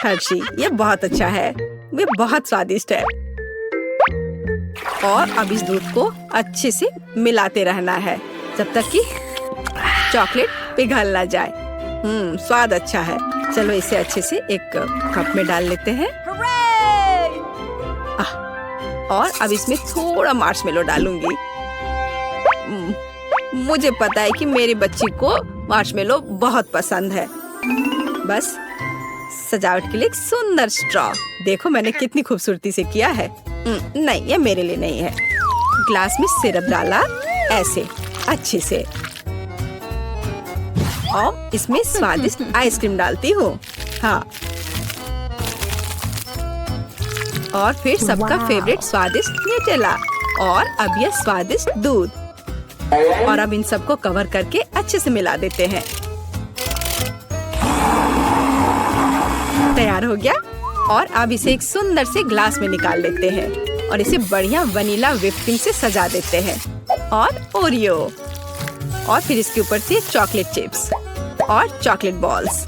हर्शी, ये बहुत अच्छा है। ये बहुत स्वादिष्ट है। और अब इस दूध को अच्छे से मिलाते रहना है जब तक कि चॉकलेट पिघल ना जाए। स्वाद अच्छा है। चलो इसे अच्छे से एक कप में डाल लेते हैं। और अब इसमें थोड़ा मार्शमेलो डालूंगी। मुझे पता है कि मेरी बच्ची को मार्शमेलो बहुत पसंद है। बस सजावट के लिए एक सुंदर स्ट्रॉ। देखो मैंने कितनी खूबसूरती से किया है। नहीं, ये मेरे लिए नहीं है। ग्लास में सिरप डाला ऐसे अच्छे से और इसमें स्वादिष्ट आइसक्रीम डालती हूँ। हाँ, और फिर सबका फेवरेट स्वादिष्ट न्यूटेला और अब यह स्वादिष्ट दूध। और अब इन सबको कवर करके अच्छे से मिला देते हैं। तैयार हो गया। और अब इसे एक सुंदर से ग्लास में निकाल लेते हैं और इसे बढ़िया वनीला व्हिपिंग से सजा देते हैं और ओरियो और फिर इसके ऊपर से चॉकलेट चिप्स और चॉकलेट बॉल्स।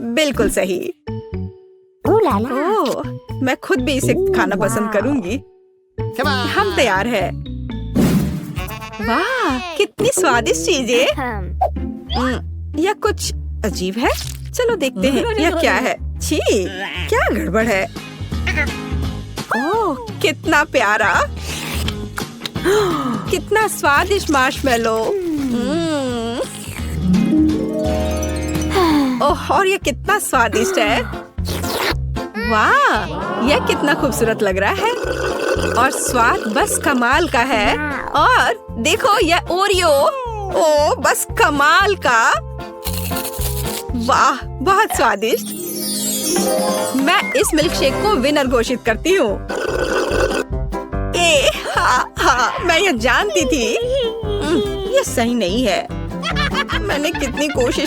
बिल्कुल सही। ओह, मैं खुद भी इसे खाना पसंद करूंगी। हम तैयार हैं। वाह, कितनी स्वादिष्ट चीजें। यह कुछ अजीब है। चलो देखते हैं यह क्या है। छी, क्या गड़बड़ है। ओह, कितना प्यारा, कितना स्वादिष्ट मार्शमेलो। ओह, और यह कितना स्वादिष्ट है। वाह, यह कितना खूबसूरत लग रहा है और स्वाद बस कमाल का है। और देखो यह ओरियो, ओह बस कमाल का। वाह, बहुत स्वादिष्ट। मैं इस मिल्क शेक को विनर घोषित करती हूँ। हाँ, मैं यह जानती थी। यह सही नहीं है। मैंने कितनी कोशिश